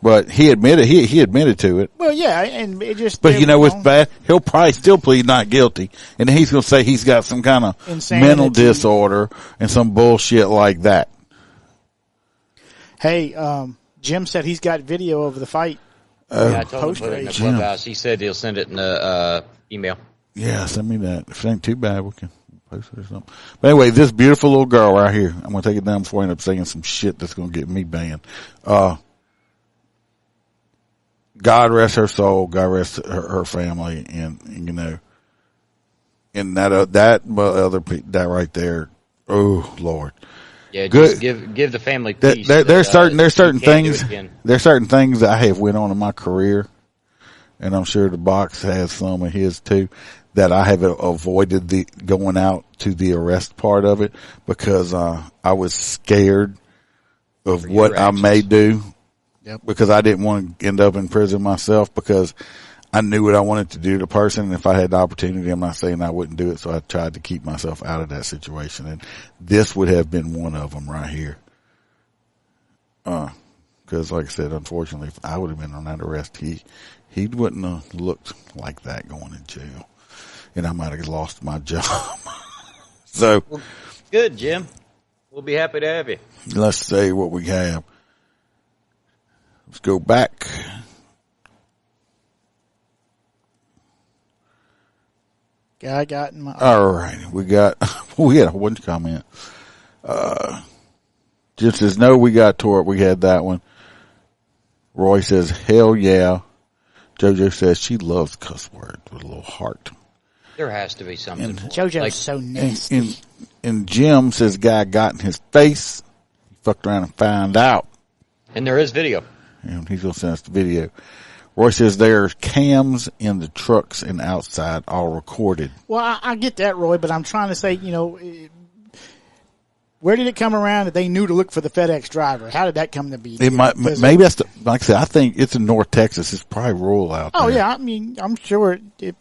But he admitted, he admitted to it. Well, yeah, and it just. But what's bad? He'll probably still plead not guilty, and then he's going to say he's got some kind of mental disorder and some bullshit like that. Hey, Jim said he's got video of the fight. Yeah, I told him to put it in the clubhouse. He said he'll send it in the email. Yeah, send me that. If it ain't too bad, we can post it or something. But anyway, this beautiful little girl right here, I'm going to take it down before I end up saying some shit that's going to get me banned. God rest her soul. God rest her family, and and that right there. Oh Lord. Yeah, just give the family peace. There's certain things that I have went on in my career, and I'm sure the box has some of his too, that I have avoided the going out to the arrest part of it because I was scared of what I may do. Yep. Because I didn't want to end up in prison myself, because I knew what I wanted to do to the person, and if I had the opportunity, I'm not saying I wouldn't do it, so I tried to keep myself out of that situation, and this would have been one of them right here. Because like I said, unfortunately, if I would have been on that arrest, he wouldn't have looked like that going to jail, and I might have lost my job. So. Well, good, Jim. We'll be happy to have you. Let's say what we have. Let's go back. Guy got in my. All right, we had a one comment. Just as no, we got tore up. We had that one. Roy says, "Hell yeah." JoJo says she loves cuss words with a little heart. There has to be something. JoJo's so nasty. And Jim says, "Guy got in his face. He fucked around and found out." And there is video. And he's going to send us the video. Roy says there's cams in the trucks and outside, all recorded. Well, I get that, Roy, but I'm trying to say, where did it come around that they knew to look for the FedEx driver? How did that come to be? Maybe that's like I said, I think it's in North Texas. It's probably rural out there. Oh, yeah. I mean, I'm sure it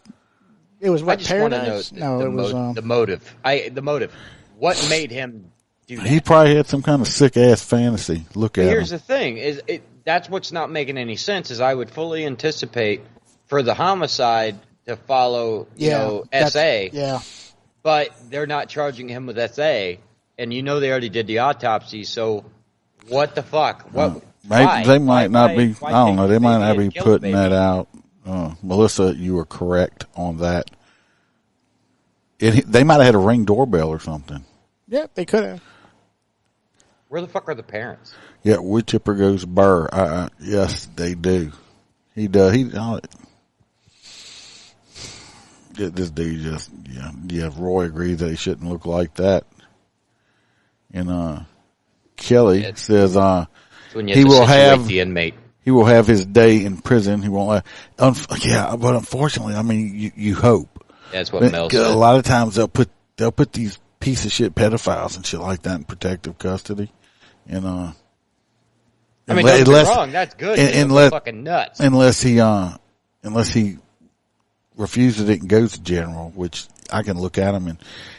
was what, I just want to know it was the motive. The motive. what made him do that? He probably had some kind of sick ass fantasy. Look at him. Here's the thing: that's what's not making any sense. Is I would fully anticipate for the homicide to follow, SA. Yeah. But they're not charging him with SA, and they already did the autopsy. So, what the fuck? What? They might not be. I don't know. They might not be putting that out. Melissa, you were correct on that. They might have had a Ring doorbell or something. Yeah, they could have. Where the fuck are the parents? Yeah, wood chipper goes burr. Yes, they do. He does. This dude just, Roy agrees that he shouldn't look like that. And Kelly says he will have the inmate. He will have his day in prison. He won't. But unfortunately, I mean, you hope. That's what Mel said. A lot of times they'll put these piece of shit pedophiles and shit like that in protective custody. And I mean, don't get me wrong, that's good. Unless fucking nuts. Unless he refuses it and goes to general, which I can look at him and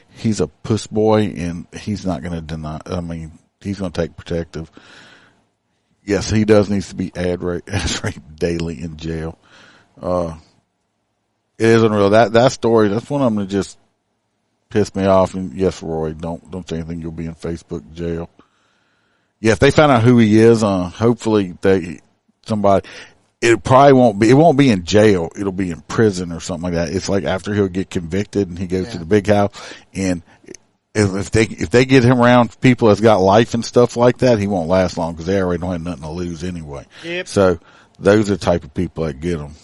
he's a puss boy and he's not going to deny. I mean, he's going to take protective. Yes, he does needs to be ad raped daily in jail. It is unreal. That story, that's one of them that just pissed me off. And yes, Roy, don't say anything. You'll be in Facebook jail. Yeah, if they find out who he is, hopefully it won't be in jail. It'll be in prison or something like that. It's like after he'll get convicted and he goes to the big house, and if they get him around people that's got life and stuff like that, he won't last long because they already don't have nothing to lose anyway. Yep. So those are the type of people that get them.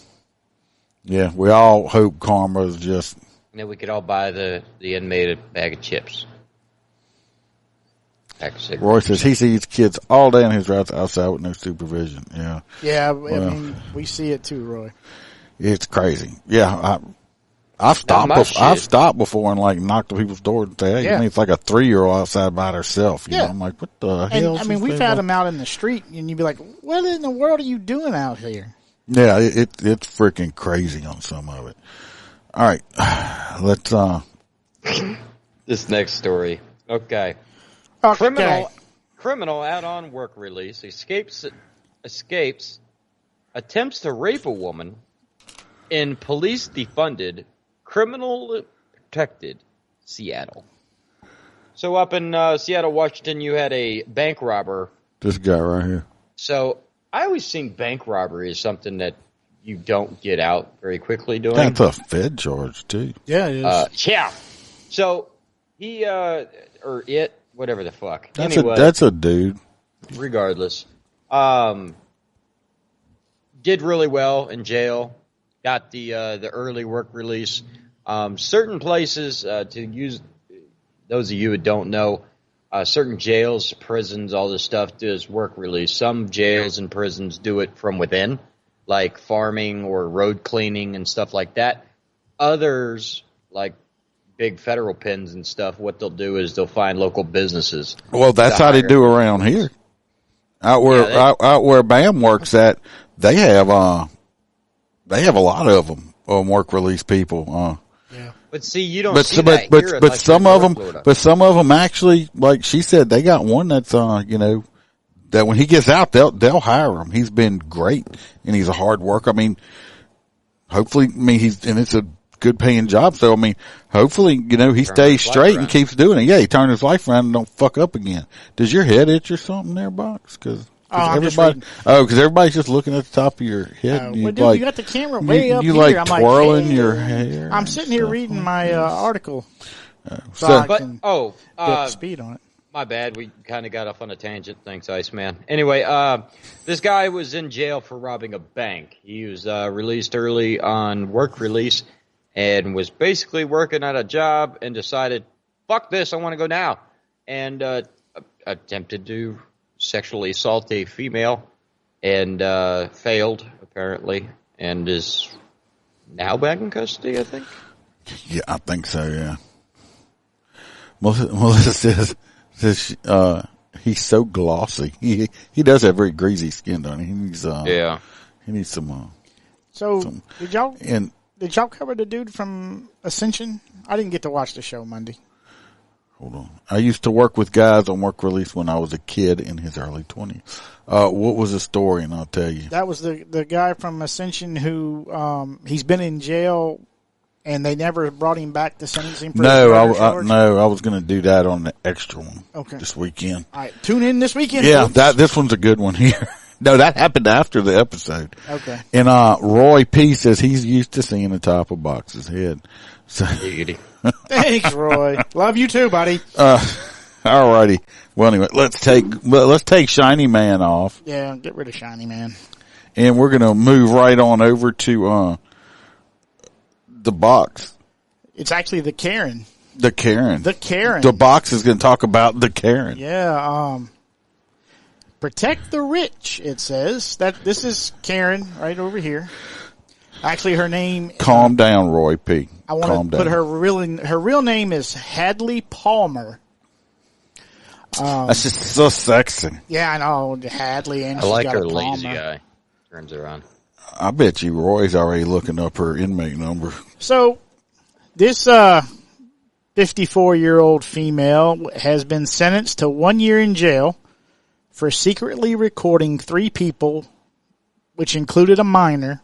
Yeah, we all hope karma is just. And then we could all buy the inmate a bag of chips. Roy says he sees kids all day on his routes outside with no supervision. Yeah. Yeah, I mean, we see it too, Roy. It's crazy. Yeah, I've stopped before and like knocked on people's doors and say, hey, I mean, it's like a 3-year-old outside by herself. You know? I'm like, what the hell? I mean, we've had them out in the street and you'd be like, what in the world are you doing out here? Yeah, it's freaking crazy on some of it. All right, let's this next story. Okay. Criminal out on work release escapes attempts to rape a woman in police defunded criminal protected Seattle. So up in Seattle, Washington, you had a bank robber. This guy right here. So I always think bank robbery is something that you don't get out very quickly doing. That's a Fed charge too. Yeah, it is. Yeah. So he whatever the fuck. That's a dude. Regardless, did really well in jail. Got the early work release. Certain places to use. Those of you who don't know, certain jails, prisons, all this stuff does work release. Some jails and prisons do it from within, like farming or road cleaning and stuff like that. Others, like big federal pens and stuff, what they'll do is they'll find local businesses. Well, that's how they do around here. Out where BAM works at, they have a lot of them work release people. Yeah. But see, you don't see that here. But some of them actually, like she said, they got one that's that when he gets out, they'll hire him. He's been great and he's a hard worker. I mean, hopefully, it's a good paying job. So, I mean, hopefully, he stays straight and keeps doing it. Yeah, he turned his life around and don't fuck up again. Does your head itch or something there, Box? Because everybody's just looking at the top of your head. You got the camera way up here. You twirling your hair. I'm sitting here reading my article. Get speed on it. My bad. We kind of got off on a tangent. Thanks, Iceman. Anyway, this guy was in jail for robbing a bank. He was released early on work release and was basically working at a job and decided, fuck this, I want to go now. And attempted to sexually assault a female and failed, apparently, and is now back in custody, I think. Yeah, I think so, yeah. Melissa says he's so glossy. He does have very greasy skin, don't he? He needs some. Did y'all cover the dude from Ascension? I didn't get to watch the show Monday. Hold on. I used to work with guys on work release when I was a kid in his early 20s. What was the story? And I'll tell you. That was the guy from Ascension who he's been in jail, and they never brought him back to sentencing. For I was going to do that on the extra one. Okay. This weekend. All right, tune in this weekend. Yeah, folks. this one's a good one here. No, that happened after the episode. Okay. And Roy P says he's used to seeing the top of Box's head. So, thanks, Roy. Love you too, buddy. Alrighty. Well, anyway, let's take Shiny Man off. Yeah, get rid of Shiny Man. And we're gonna move right on over to the box. It's actually the Karen. The Karen. The Karen. The box is gonna talk about the Karen. Yeah. Protect the rich. It says that this is Karen right over here. Actually, her name. Calm down, Roy P. I want to put her real name is Hadley Palmer. That's just so sexy. Yeah, I know, Hadley, and I like her Palmer. lazy guy. Turns around. I bet you Roy's already looking up her inmate number. So, this 54-year-old female has been sentenced to 1 year in jail for secretly recording 3 people, which included a minor,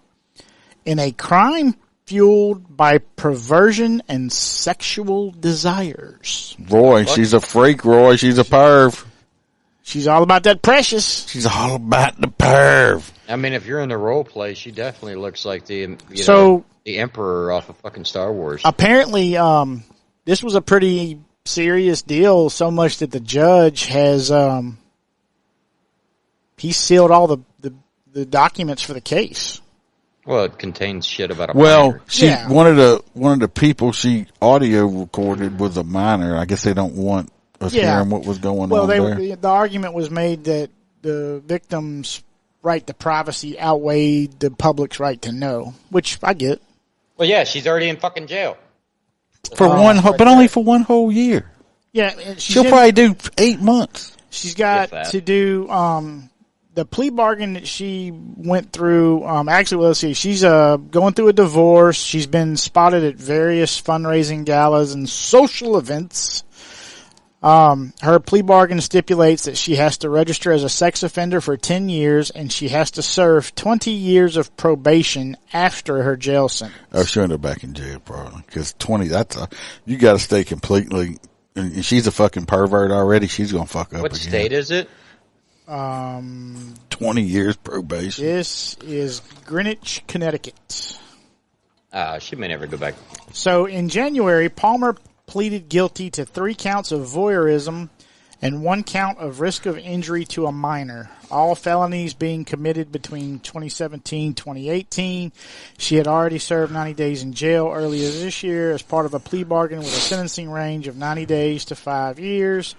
in a crime fueled by perversion and sexual desires. Roy, she's a freak, Roy. She's a perv. She's all about that precious. She's all about the perv. I mean, if you're in the role play, she definitely looks like the Emperor off of fucking Star Wars. Apparently, this was a pretty serious deal, so much that the judge has he sealed all the documents for the case. Well, it contains shit about a minor. One of the people she audio recorded was a minor. I guess they don't want us hearing what was going on there. The argument was made that the victim's right to privacy outweighed the public's right to know, which I get. Well, yeah, she's already in fucking jail. But only for 1 whole year. Yeah, and she'll probably do 8 months. She's got to do the plea bargain that she went through. Actually, let's see. She's going through a divorce. She's been spotted at various fundraising galas and social events. Her plea bargain stipulates that she has to register as a sex offender for 10 years and she has to serve 20 years of probation after her jail sentence. Oh, she'll end up back in jail probably. Because 20, you got to stay completely. And she's a fucking pervert already. She's going to fuck up What again. state is it? 20 years probation. This is Greenwich, Connecticut. She may never go back. So in January, Palmer pleaded guilty to 3 counts of voyeurism and 1 count of risk of injury to a minor, all felonies being committed between 2017 and 2018. She had already served 90 days in jail earlier this year as part of a plea bargain with a sentencing range of 90 days to 5 years.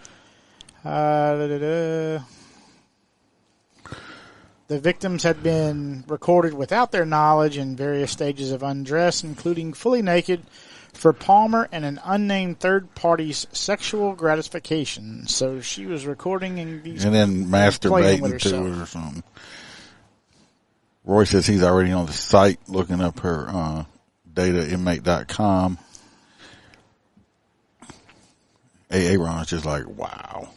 The victims had been recorded without their knowledge in various stages of undress, including fully naked, for Palmer and an unnamed third party's sexual gratification. So she was recording and then masturbating to it or something. Roy says he's already on the site looking up her datainmate.com. AA Ron's just like, wow.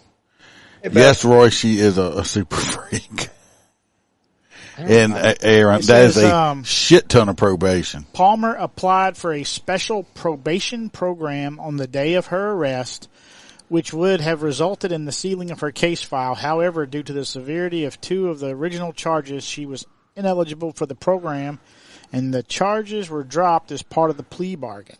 Yes, Roy, she is a super freak. And Aaron, that is a shit ton of probation. Palmer applied for a special probation program on the day of her arrest, which would have resulted in the sealing of her case file. However, due to the severity of 2 of the original charges, she was ineligible for the program, and the charges were dropped as part of the plea bargain.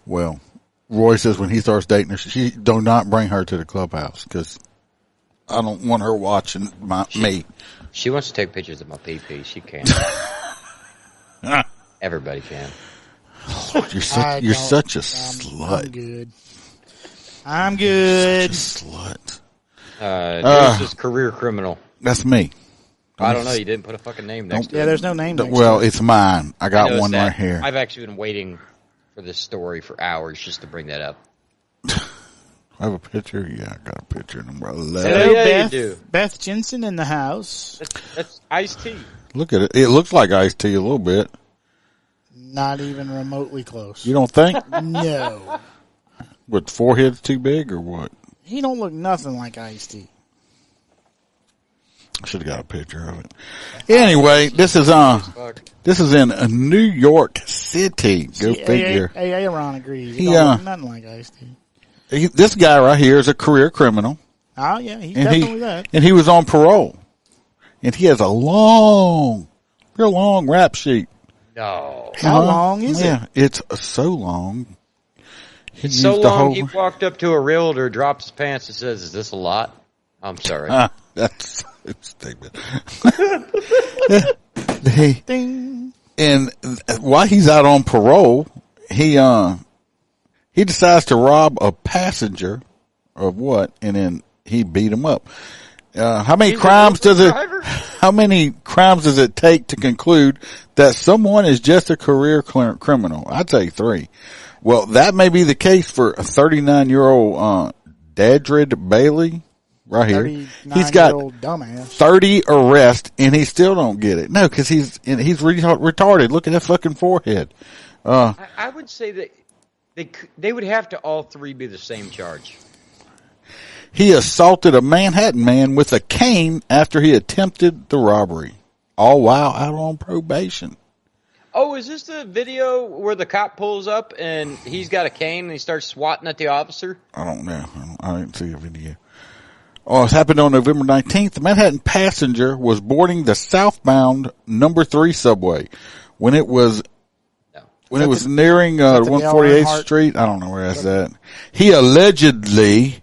Well, Roy says when he starts dating her, she do not bring her to the clubhouse because I don't want her watching me. She wants to take pictures of my pee-pee. She can. Everybody can. You're such a slut. I'm good. Such a slut. This is career criminal. That's me. I don't know. You didn't put a fucking name next to it. Yeah, there's no name next to it. Well, it's mine. I got one right here. I've actually been waiting for this story for hours just to bring that up. I have a picture. Yeah, I got a picture. Hello, Beth. You do. Beth Jensen in the house. That's Ice-T. Look at it. It looks like Ice-T a little bit. Not even remotely close. You don't think? No. What, forehead's too big or what? He don't look nothing like Ice-T. I should have got a picture of it. Anyway, this is in New York City. Go figure. Aaron agrees. He don't look nothing like Ice-T. This guy right here is a career criminal. Oh yeah, he's definitely that. And he was on parole. And he has a real long rap sheet. No. How long is it? Yeah, it's so long. It's so long he walked up to a realtor, dropped his pants, and says, "Is this a lot?" I'm sorry. That's so stupid. Ding. And while he's out on parole, he decides to rob a passenger of what, and then he beat him up. How many crimes does it take to conclude that someone is just a career criminal? I'd say 3. Well, that may be the case for a 39-year-old Dadrid Bailey right here. He's got dumbass. 30 arrests, and he still don't get it. No, because he's retarded. Look at that fucking forehead. I would say that they would have to all 3 be the same charge. He assaulted a Manhattan man with a cane after he attempted the robbery, all while out on probation. Oh, is this the video where the cop pulls up and he's got a cane and he starts swatting at the officer? I don't know. I didn't see a video. Oh, it happened on November 19th. The Manhattan passenger was boarding the southbound number 3 subway when it was nearing 148th Street. I don't know where that's at. He allegedly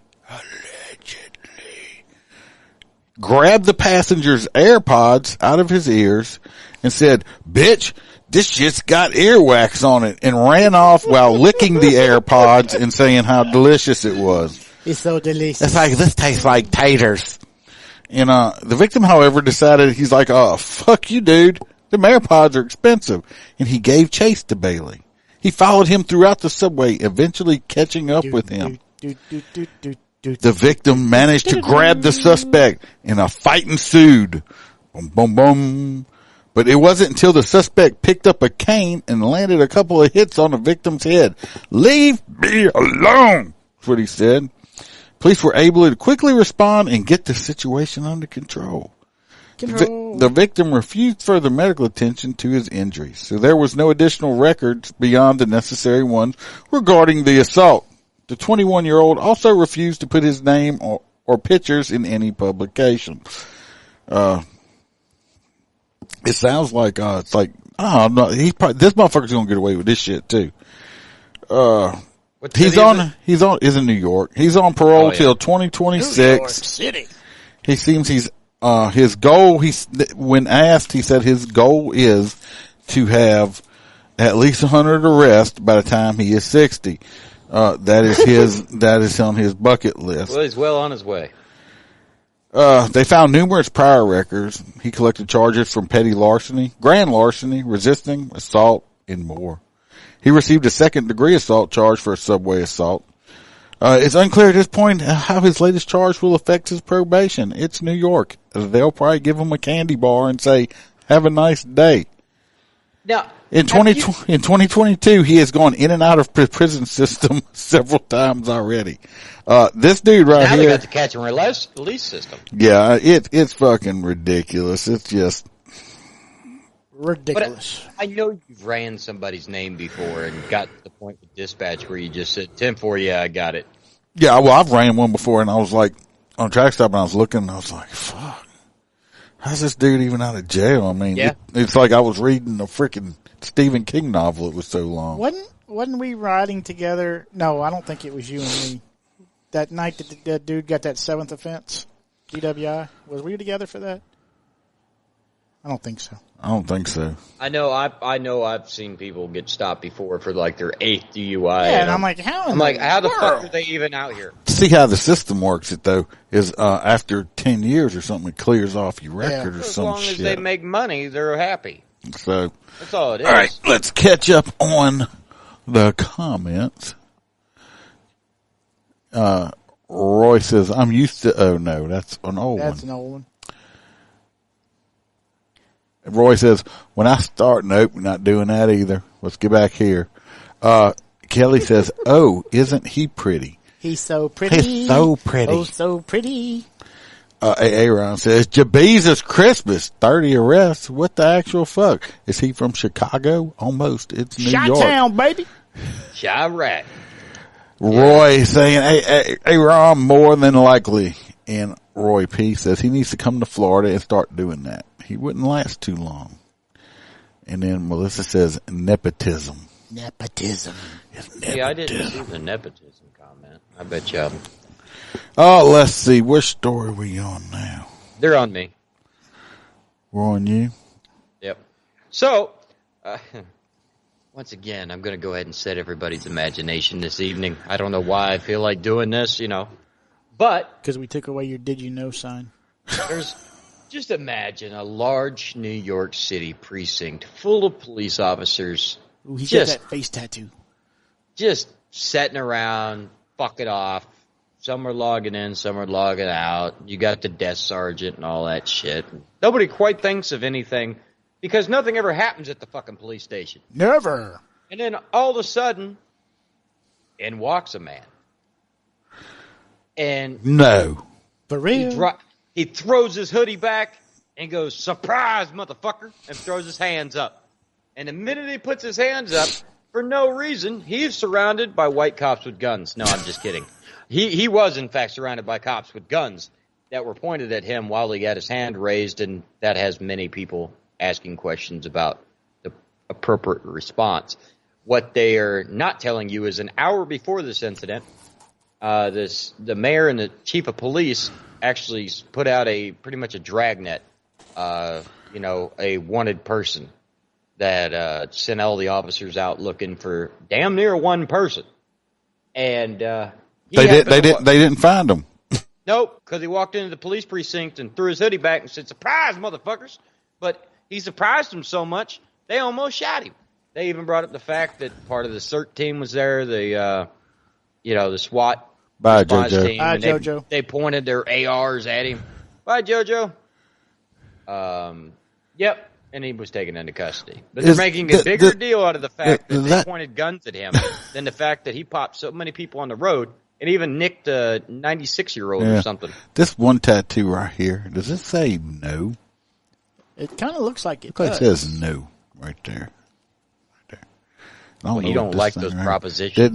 grabbed the passenger's AirPods out of his ears and said, "Bitch, this shit's got earwax on it," and ran off while licking the AirPods and saying how delicious it was. It's so delicious. It's like, this tastes like taters. And the victim, however, decided, he's like, "Oh, fuck you, dude. The AirPods are expensive." And he gave chase to Bailey. He followed him throughout the subway, eventually catching up with him. The victim managed to grab the suspect, and a fight ensued. Boom, boom, boom. But it wasn't until the suspect picked up a cane and landed a couple of hits on the victim's head. "Leave me alone," that's what he said. Police were able to quickly respond and get the situation under control. The victim refused further medical attention to his injuries, so there was no additional records beyond the necessary ones regarding the assault. The 21-year-old also refused to put his name or pictures in any publication. It sounds like it's like, no, this motherfucker's gonna get away with this shit too. He's in New York. He's on parole till 2026. New York City. He seems his goal. When asked, he said his goal is to have at least 100 arrests by the time he is 60. That is on his bucket list. Well, he's well on his way. They found numerous prior records. He collected charges from petty larceny, grand larceny, resisting, assault, and more. He received a second-degree assault charge for a subway assault. It's unclear at this point how his latest charge will affect his probation. It's New York. They'll probably give him a candy bar and say, "Have a nice day." Now, in 2022, he has gone in and out of the prison system several times already. This dude right here. Now they got the catch and release system. Yeah, it's fucking ridiculous. It's just ridiculous. But I know you've ran somebody's name before and got to the point with dispatch where you just said, 10-4, yeah, I got it. Yeah, well, I've ran one before, and I was like, on track stop, and I was looking, and I was like, fuck. How's this dude even out of jail? I mean, yeah. It's like I was reading a freaking Stephen King novel. It was so long. Wasn't we riding together? No, I don't think it was you and me. That night that the dude got that 7th offense, DWI. Was we together for that? I don't think so. I don't think so. I know I've seen people get stopped before for like their 8th DUI. Yeah, and I'm like, how the fuck are they even out here? See how the system works it though is after 10 years or something it clears off your record or some shit. As long as they make money, they're happy. So that's all it is. All right, let's catch up on the comments. Roy says, "I'm used to." Oh no, that's an old one. That's an old one. Roy says, "When I start, nope, we're not doing that either. Let's get back here." Kelly says, "Oh, isn't he pretty? He's so pretty. He's so pretty. Oh, so pretty." Aaron says, "Jesus Christmas, 30 arrests. What the actual fuck? Is he from Chicago? Almost. It's New York. Chi-town, baby. Chirac. Roy saying, Aaron, more than likely." And Roy P says he needs to come to Florida and start doing that. He wouldn't last too long. And then Melissa says, nepotism. Nepotism. Yeah, I didn't see the nepotism comment. I bet you. Oh, let's see. Which story are we on now? They're on me. We're on you? Yep. So, once again, I'm going to go ahead and set everybody's imagination this evening. I don't know why I feel like doing this, but... Because we took away your did you know sign. Just imagine a large New York City precinct full of police officers. Ooh, he's got that face tattoo. Just sitting around, fucking off. Some are logging in, some are logging out. You got the desk sergeant and all that shit. Nobody quite thinks of anything because nothing ever happens at the fucking police station. Never. And then all of a sudden, in walks a man. And no. For real? He throws his hoodie back and goes, "Surprise, motherfucker," and throws his hands up. And the minute he puts his hands up, for no reason, he's surrounded by white cops with guns. No, I'm just kidding. He was, in fact, surrounded by cops with guns that were pointed at him while he had his hand raised, and that has many people asking questions about the appropriate response. What they are not telling you is an hour before this incident, the mayor and the chief of police actually put out pretty much a dragnet, a wanted person that sent all the officers out looking for damn near one person. And they didn't find him. Nope, because he walked into the police precinct and threw his hoodie back and said, "Surprise, motherfuckers!" But he surprised them so much they almost shot him. They even brought up the fact that part of the CERT team was there, the SWAT Bye, response JoJo. team. Bye, JoJo. They pointed their ARs at him. Bye, JoJo. Yep. And he was taken into custody. But they're making a bigger deal out of the fact that they pointed guns at him than the fact that he popped so many people on the road and even nicked a 96-year-old or something. This one tattoo right here, does it say no? It kind of looks like it does. It says no right there. Well, he don't like those propositions.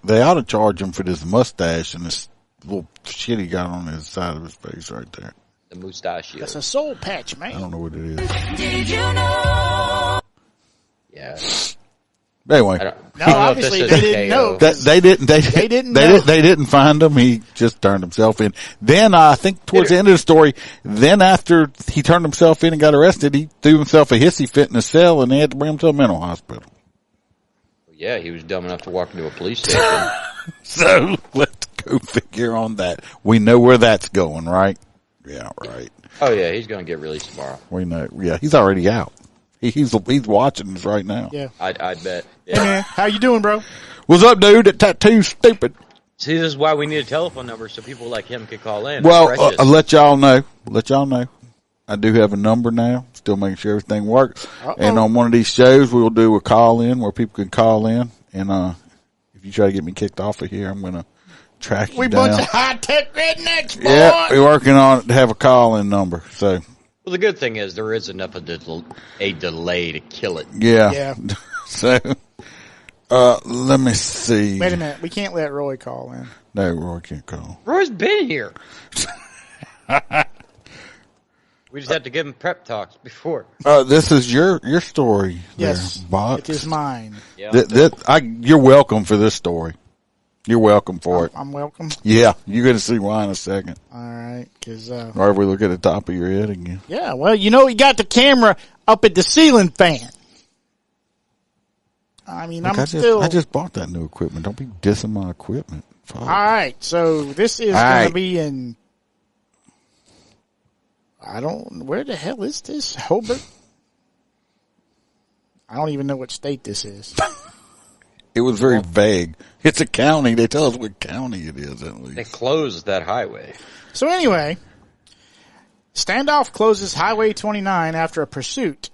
They ought to charge him for this mustache and this little shit he got on his side of his face right there. The mustachio. That's a soul patch, man. I don't know what it is. Did you know? Yeah. Anyway, no, obviously they didn't know. They didn't find him. He just turned himself in. Then I think towards the end of the story, then after he turned himself in and got arrested, he threw himself a hissy fit in a cell and they had to bring him to a mental hospital. Yeah, he was dumb enough to walk into a police station. So let's go figure on that. We know where that's going, right? Yeah, right. Oh yeah, he's going to get released tomorrow. We know. Yeah, he's already out. He's watching us right now. Yeah, I bet. Yeah. Hey man, how you doing, bro? What's up, dude? That tattoo's stupid. See, this is why we need a telephone number so people like him can call in. Well, I'll let y'all know. I do have a number now. Still making sure everything works. Uh-oh. And on one of these shows, we'll do a call in where people can call in. And if you try to get me kicked off of here, I'm going to track you down. We bunch of high-tech rednecks, boy. Yeah, we're working on it to have a call-in number. So. Well, the good thing is there is enough of a delay to kill it. Yeah. So, let me see. Wait a minute. We can't let Roy call in. No, Roy can't call. Roy's been here. We just have to give him prep talks before. This is your story. Yes, there, Box. It is mine. Yeah. You're welcome for this story. You're welcome for it. I'm welcome? Yeah, you're going to see why in a second. All right. Or if we look at the top of your head again. Yeah, well, he got the camera up at the ceiling fan. I mean, Look, I just bought that new equipment. Don't be dissing my equipment. Fuck. All right, so this is going to be in... where the hell is this? Hobart? I don't even know what state this is. It was very vague. It's a county. They tell us what county it is, at least. They closed that highway. So anyway, standoff closes Highway 29 after a pursuit,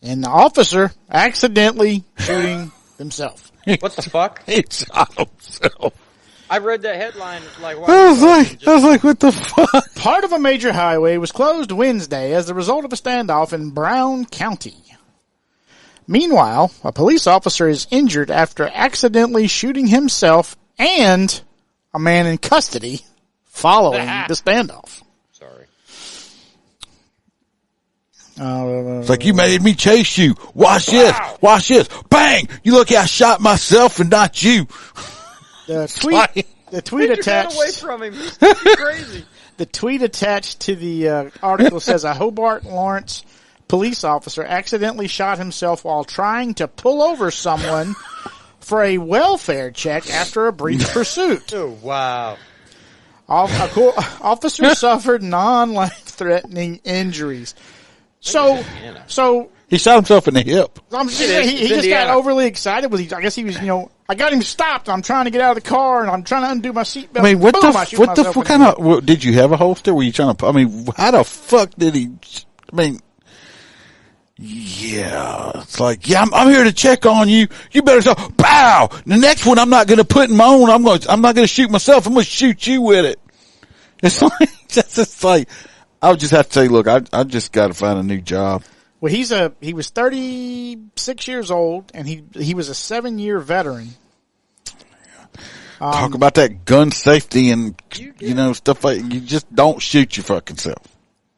and the officer accidentally shooting himself. What the fuck? He shot himself. I read that headline. Like, I was like, what the fuck? Part of a major highway was closed Wednesday as a result of a standoff in Brown County. Meanwhile, a police officer is injured after accidentally shooting himself and a man in custody following the standoff. Sorry. It's like, you made me chase you. Watch this. Watch this. Bang! You look, I shot myself and not you. The tweet attached. Away from him. He's crazy. The tweet attached to the article says a Hobart Lawrence police officer accidentally shot himself while trying to pull over someone for a welfare check after a brief pursuit. Oh, wow. Officer suffered non-life-threatening injuries. So he shot himself in the hip. I'm just saying, he just got overly excited. I guess he was, I got him stopped. I'm trying to get out of the car, and I'm trying to undo my seatbelt. I mean, what kind of, did you have a holster? Were you trying to, how the fuck did he, yeah, it's like, yeah, I'm here to check on you. You better stop. Bow! The next one I'm not going to put in my own. I'm not going to shoot myself. I'm going to shoot you with it. It's like, I would just have to say, look, I just got to find a new job. Well, he was 36 years old, and he was a 7-year veteran. Talk about that gun safety and, stuff like, you just don't shoot your fucking self.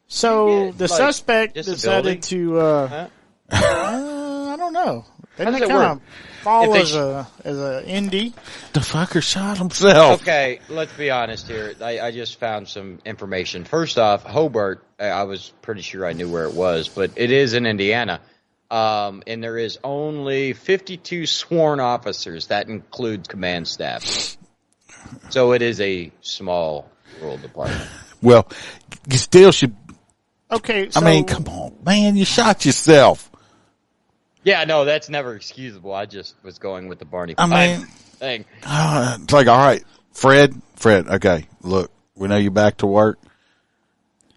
So the suspect decided to, I don't know. Doesn't it kind of fall as a ND? The fucker shot himself. Okay, let's be honest here. I just found some information. First off, Hobart, I was pretty sure I knew where it was, but it is in Indiana. And there is only 52 sworn officers. That includes command staff. So it is a small rural department. Well, you still should. Okay, so, come on, man, you shot yourself. Yeah, no, that's never excusable. I just was going with the Barney thing. It's like, all right, Fred, okay, look, we know you're back to work.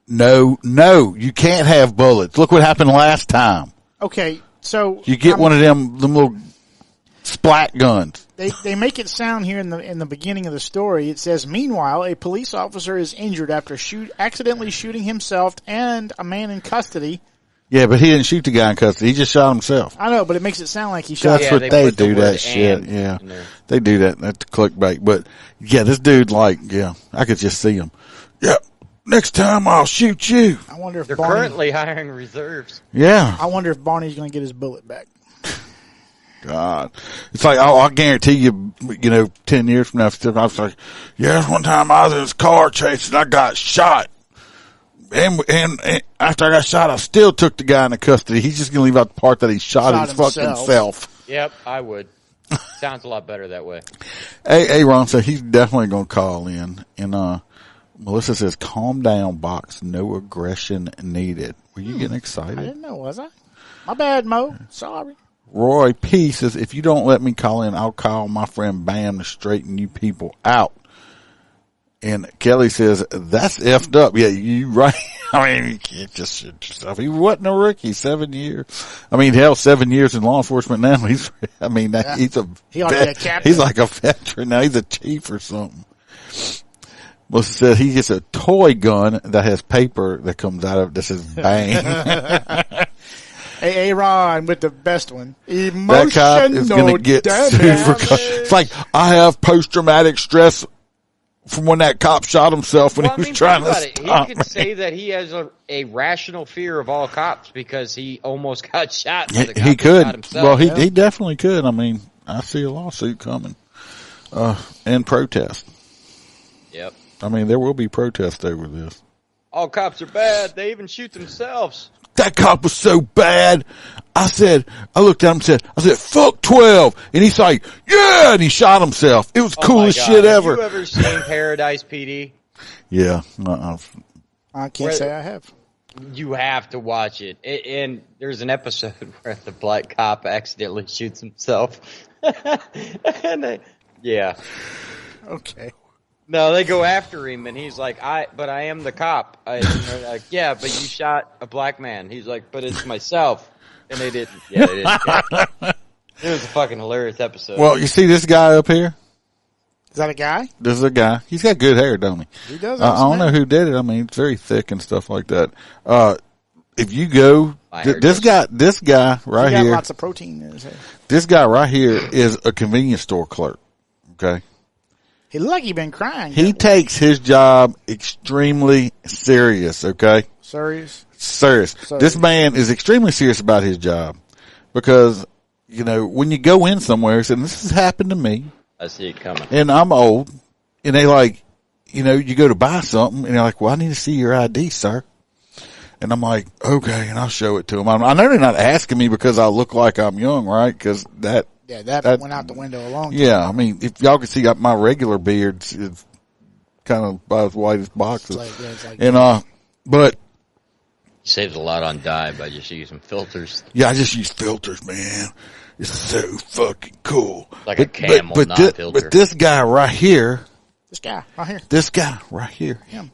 No, you can't have bullets. Look what happened last time. Okay, so you get one of them little splat guns. They make it sound here in the beginning of the story. It says, meanwhile, a police officer is injured after accidentally shooting himself and a man in custody. Yeah, but he didn't shoot the guy in custody. He just shot himself. I know, but it makes it sound like he shot himself. That's what they do, that shit. Yeah, they do that. That's clickbait. But yeah, this dude, I could just see him. Yeah, next time I'll shoot you. I wonder if they're currently hiring reserves. Yeah, I wonder if Barney's going to get his bullet back. God, it's like, I'll guarantee you, 10 years from now, I was like, yeah, one time I was in this car chase and I got shot. And after I got shot, I still took the guy into custody. He's just going to leave out the part that he shot his fucking self. Yep, I would. Sounds a lot better that way. Hey, Ron said he's definitely going to call in. And, Melissa says, calm down, box. No aggression needed. Were you getting excited? I didn't know, was I? My bad, Mo. Sorry. Roy P says, if you don't let me call in, I'll call my friend Bam to straighten you people out. And Kelly says, that's effed up. Yeah, you right. You can't just shoot yourself. He wasn't a rookie, 7 years. 7 years in law enforcement now. He's a captain. He's like a veteran now. He's a chief or something. Melissa said he gets a toy gun that has paper that comes out of it that says bang. Hey, Ron, with the best one. That cop is going to get sued for. It's like, I have post-traumatic stress from when that cop shot himself when he was trying to stop me. He could say that he has a rational fear of all cops because he almost got shot. He could. Well, he definitely could. I see a lawsuit coming. And protest. Yep. There will be protest over this. All cops are bad. They even shoot themselves. That cop was so bad. I looked at him and said, fuck 12. And he's like, yeah, and he shot himself. It was the coolest shit ever. Have you ever seen Paradise PD? Yeah. I can't say I have. You have to watch it. And there's an episode where the black cop accidentally shoots himself. Yeah. Okay. No, they go after him, and he's like, I am the cop. And they're like, yeah, but you shot a black man. He's like, but it's myself. And they didn't. Yeah, they didn't. It was a fucking hilarious episode. Well, you see this guy up here? Is that a guy? This is a guy. He's got good hair, don't he? He does. I don't know who did it. I mean, it's very thick and stuff like that. If you go, this guy right he got here, lots of protein in his hair. this guy right here is a convenience store clerk. Okay. He looked like he been crying. He takes his job extremely serious. Okay. Serious. This man is extremely serious about his job because, you know, when you go in somewhere, and this has happened to me. I see it coming. And I'm old, and they like, you know, you go to buy something, and they're like, well, I need to see your ID, sir. And I'm like, okay, and I'll show it to them. I know they're not asking me because I look like I'm young, right? Because that went out the window a long time. Yeah, I mean, if y'all can see, my regular beard is kind of about as white as boxes. But he saves a lot on dye by just using filters. Yeah, I just use filters, man. It's so fucking cool. Like a Camel non-filter. But this guy right here. This guy right here. Him.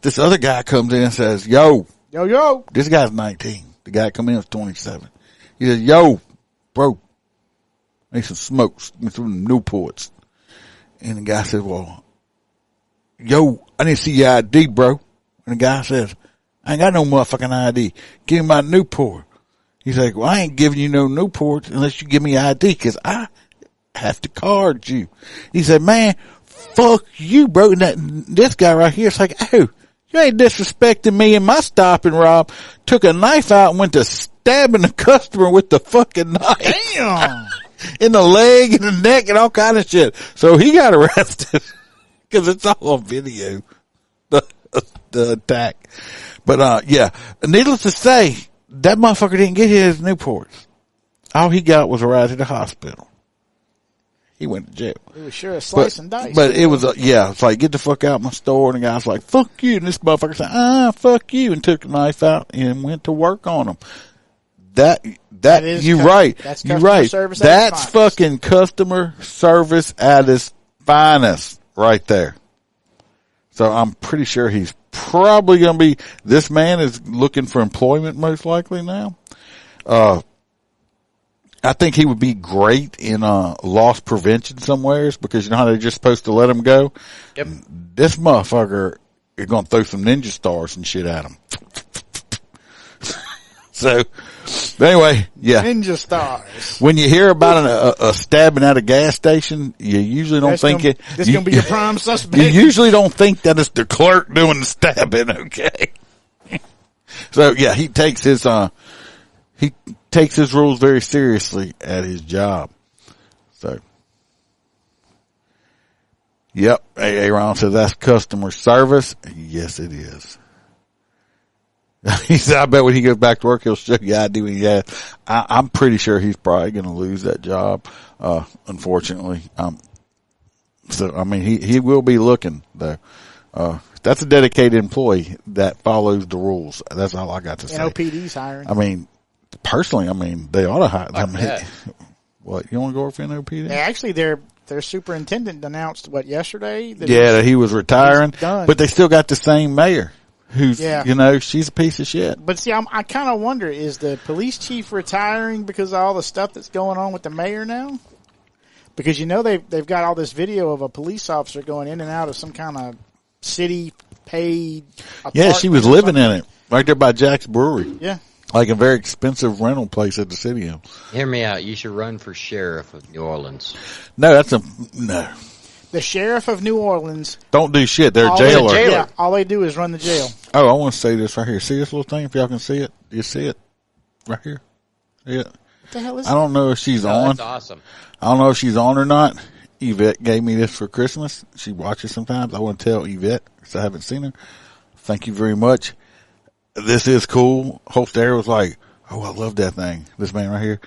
This other guy comes in and says, yo. This guy's 19. The guy come in is 27. He says, yo, bro. I need some smokes. Some Newports. And the guy says, well, yo, I need to see your ID, bro. And the guy says, I ain't got no motherfucking ID. Give me my Newport. He's like, well, I ain't giving you no Newports unless you give me ID because I have to card you. He said, man, fuck you, bro. And this guy right here is like, oh, you ain't disrespecting me in my stop and rob. Took a knife out and went to stabbing the customer with the fucking knife. Damn. In the leg and the neck and all kind of shit. So he got arrested because it's all on video, the attack. But, yeah, needless to say, that motherfucker didn't get his Newports. All he got was a ride to the hospital. He went to jail. It was sure a slice and dice. But it was, it's like, get the fuck out of my store. And the guy's like, fuck you. And this motherfucker said, fuck you. And took the knife out and went to work on him. You're right. That's fucking customer service at its finest right there. So I'm pretty sure he's probably going to be, this man is looking for employment most likely now. I think he would be great in loss prevention somewheres because you know how they're just supposed to let him go? Yep. This motherfucker is going to throw some ninja stars and shit at him. So, anyway, yeah. Ninja stars. When you hear about a stabbing at a gas station, you usually don't think it. This is going to be your prime suspect. You usually don't think that it's the clerk doing the stabbing, okay? So, yeah, he takes his rules very seriously at his job. So, yep. Aaron says that's customer service. Yes, it is. He said, I bet when he goes back to work, he'll show you ID when he has. I'm pretty sure he's probably going to lose that job, unfortunately. So, I mean, he will be looking though. That's a dedicated employee that follows the rules. That's all I got to say. NOPD's hiring. I mean, personally, they ought to hire. What, you want to go work for NOPD? Yeah, actually, their superintendent announced yesterday? That he was retiring, but they still got the same mayor. Who's, she's a piece of shit. But see, I kind of wonder, is the police chief retiring because of all the stuff that's going on with the mayor now? Because, they've got all this video of a police officer going in and out of some kind of city paid apartment. Yeah, she was living in it right there by Jack's Brewery. Yeah. Like a very expensive rental place at the city. Hear me out. You should run for sheriff of New Orleans. No, no. The sheriff of New Orleans. Don't do shit. They're a jailer. Yeah, all they do is run the jail. Oh, I want to say this right here. See this little thing? If y'all can see it. Do you see it? Right here. Yeah. What the hell is I don't know if she's on. That's awesome. I don't know if she's on or not. Yvette gave me this for Christmas. She watches sometimes. I want to tell Yvette because I haven't seen her. Thank you very much. This is cool. Host Air was like, oh, I love that thing. This man right here.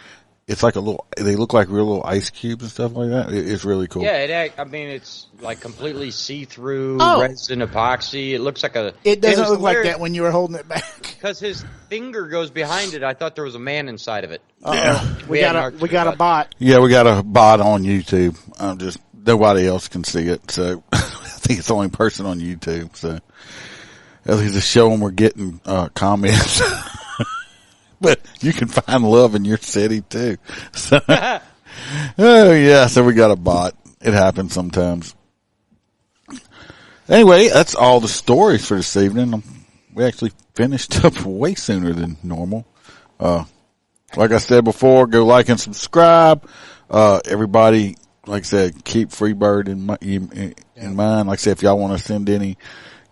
It's like they look like real little ice cubes and stuff like that. It's really cool. Yeah, it's like completely see-through resin epoxy. It looks like It doesn't look like that when you were holding it back. Because his finger goes behind it. I thought there was a man inside of it. Yeah. We got a bot. Yeah, we got a bot on YouTube. Nobody else can see it. So I think it's the only person on YouTube. So at least to show them we're getting comments. but you can find love in your city too. So, oh yeah, so we got a bot. It happens sometimes. Anyway, that's all the stories for this evening. We actually finished up way sooner than normal. Like I said before, go like and subscribe. Everybody, like I said, keep Freebird in mind. Like I said, if y'all want to send any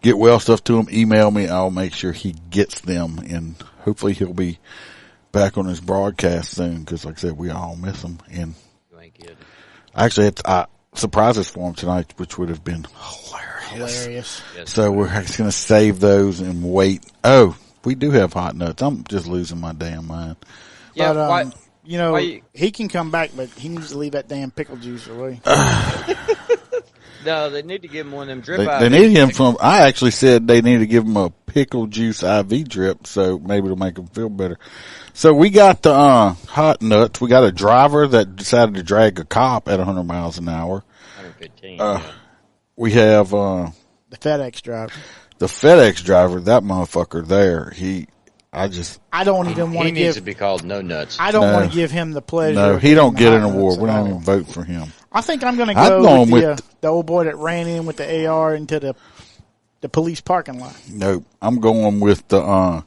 get well stuff to him, email me. I'll make sure he gets them, and hopefully he'll be back on his broadcast soon, because like I said, we all miss him. And I actually had surprises for him tonight, which would have been hilarious. Yes, so we're just going to save those and wait. Oh, we do have hot nuts. I'm just losing my damn mind. Yeah, but, he can come back, but he needs to leave that damn pickle juice away. No, they need to give him one of them drip They need him from. I actually said they need to give him a pickle juice IV drip, so maybe it'll make him feel better. So we got the hot nuts. We got a driver that decided to drag a cop at 100 miles an hour. 115. We have the FedEx driver. The FedEx driver, that motherfucker there. I don't even want to give. He needs to be called No Nuts. I don't want to give him the pleasure. No, he don't get an award. We don't even vote for him. I think I'm going to go with the old boy that ran in with the AR into the police parking lot. Nope, I'm going with the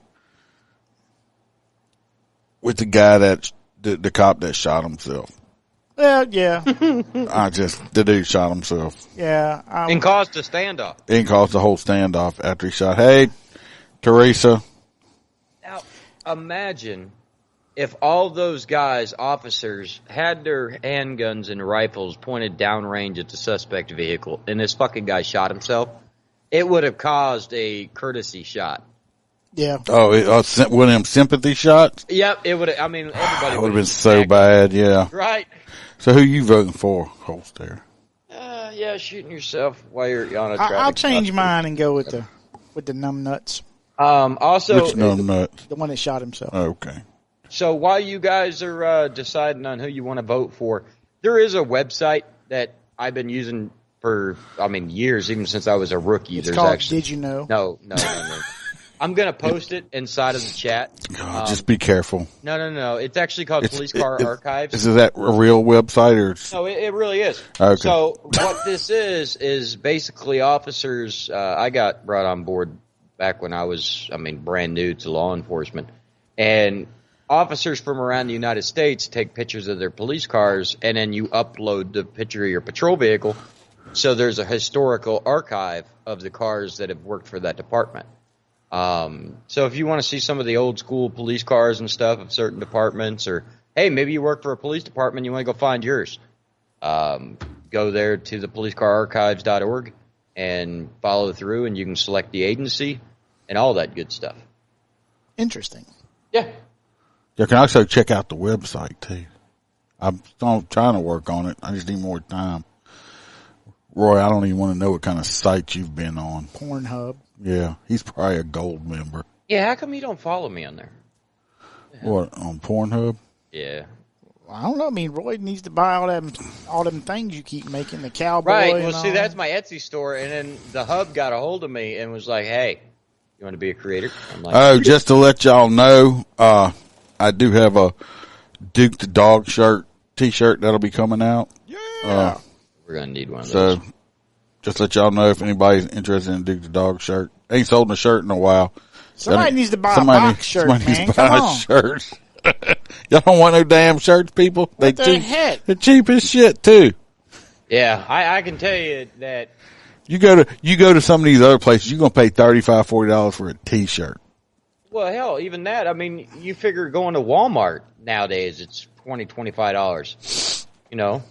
guy the cop that shot himself. Well, yeah. The dude shot himself. Yeah. And caused a standoff. And caused the whole standoff after he shot. Hey, Teresa. Now, imagine if all those guys, officers, had their handguns and rifles pointed downrange at the suspect vehicle, and this fucking guy shot himself, it would have caused a courtesy shot. Yeah. Oh, one of them sympathy shots? Yep, it would have, everybody would have been so bad, yeah. Right. So who you voting for, Holster? Yeah, shooting yourself while you're on a traffic I'll change mine and go with the numb nuts. Also, which numb nuts? The one that shot himself. Okay. So while you guys are deciding on who you want to vote for, there is a website that I've been using for years, even since I was a rookie. It's called Did You Know? No. I'm going to post it inside of the chat. God, just be careful. No. It's actually called Police Car Archives. Is that a real website? No, it really is. Okay. So what this is basically officers, I got brought on board back when I was, brand new to law enforcement. And officers from around the United States take pictures of their police cars, and then you upload the picture of your patrol vehicle. So there's a historical archive of the cars that have worked for that department. So if you want to see some of the old school police cars and stuff of certain departments, or hey, maybe you work for a police department, you want to go find yours, go there to the policecararchives.org and follow through, and you can select the agency and all that good stuff. Interesting. Yeah. You can also check out the website too. I'm trying to work on it. I just need more time. Roy, I don't even want to know what kind of site you've been on. Pornhub. Yeah, he's probably a gold member. Yeah, how come you don't follow me on there? What, on Pornhub? Yeah. I don't know. Roy needs to buy all them things you keep making, the cowboy. Right. Well, see, that's my Etsy store, and then the hub got a hold of me and was like, "Hey, you want to be a creator?" I'm like, just to let y'all know, I do have a Duke the Dog T-shirt that'll be coming out. Yeah. We're gonna need one of those. So, just let y'all know if anybody's interested in Duke the Dog shirt. Ain't sold a shirt in a while. Somebody needs to buy a box shirt, man. Somebody needs to buy a shirt. Y'all don't want no damn shirts, people? What the heck? They're cheap as shit, too. Yeah, I can tell you that. You go to some of these other places, you're going to pay $35, $40 for a T-shirt. Well, hell, even that. You figure going to Walmart nowadays, it's $20, $25. You know?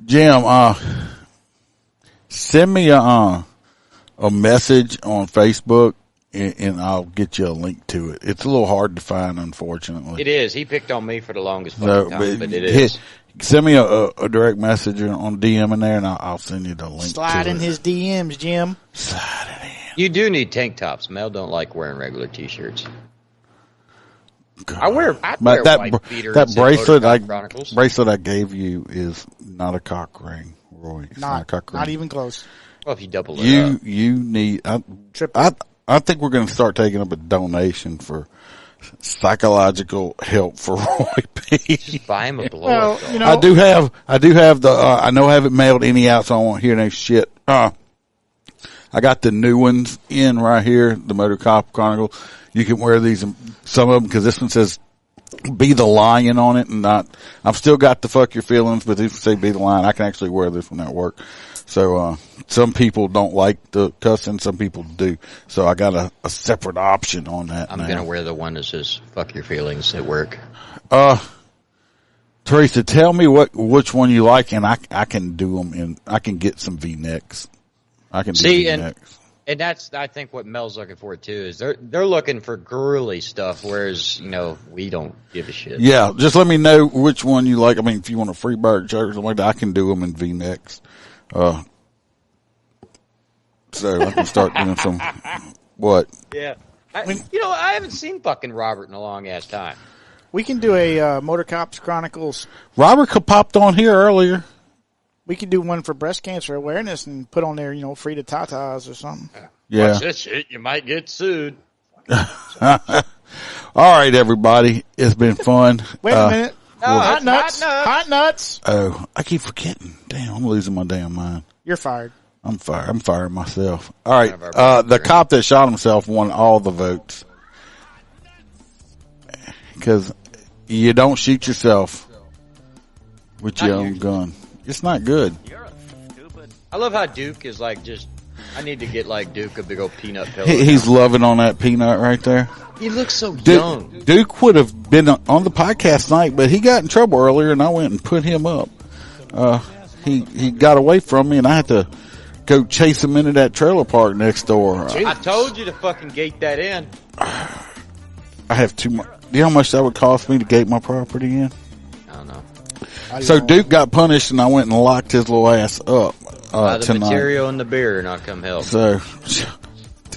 Jim, send me a message on Facebook, and I'll get you a link to it. It's a little hard to find, unfortunately. It is. He picked on me for the longest time, but it is. Send me a direct message on DM in there, and I'll send you the link. Slide in his DMs, Jim. Slide it in. You do need tank tops. Mel don't like wearing regular T-shirts. God. I wear white beaters. That bracelet I gave you is not a cock ring, Roy. It's not a cock ring. Not even close. Well, if you double it up. You need. I think we're going to start taking up a donation for psychological help for Roy P. Just buy him a blow up. I do have the, I know I haven't mailed any out, so I won't hear no shit. I got the new ones in right here, the Motor Cop Chronicle. You can wear these, some of them, because this one says be the lion on it, and not, I've still got the fuck your feelings, but if you say be the lion, I can actually wear this one at work. So, some people don't like the cussing, some people do. So I got a separate option on that. I'm gonna wear the one that says fuck your feelings at work. Teresa, tell me which one you like, and I can do them in, I can get some V-necks. I can do V-necks. And that's, I think, what Mel's looking for too. Is they're looking for girly stuff, whereas we don't give a shit. Yeah, just let me know which one you like. I mean, if you want a Freebird shirt or something like that, I can do them in V-necks. So I can start doing some. What? Yeah, I haven't seen fucking Robert in a long ass time. We can do a Motor Cops Chronicles. Robert popped on here earlier. We could do one for breast cancer awareness and put on there, free to tatas or something. Yeah. Watch this shit. You might get sued. All right, everybody. It's been fun. Wait a minute. Hot nuts. Hot nuts. Oh, I keep forgetting. Damn, I'm losing my damn mind. You're fired. I'm fired. I'm firing myself. All right. The cop that shot himself won all the votes. Because you don't shoot yourself with your own gun. It's not good. I love how Duke is like I need to get like Duke a big old peanut pillow. He's loving on that peanut right there. He looks so young. Duke would have been on the podcast tonight, but he got in trouble earlier and I went and put him up. He got away from me and I had to go chase him into that trailer park next door. I told you to fucking gate that in. I have too much. Do you know how much that would cost me to gate my property in? I don't know. So Duke got punished and I went and locked his little ass up the tonight. material and the beer not come help. So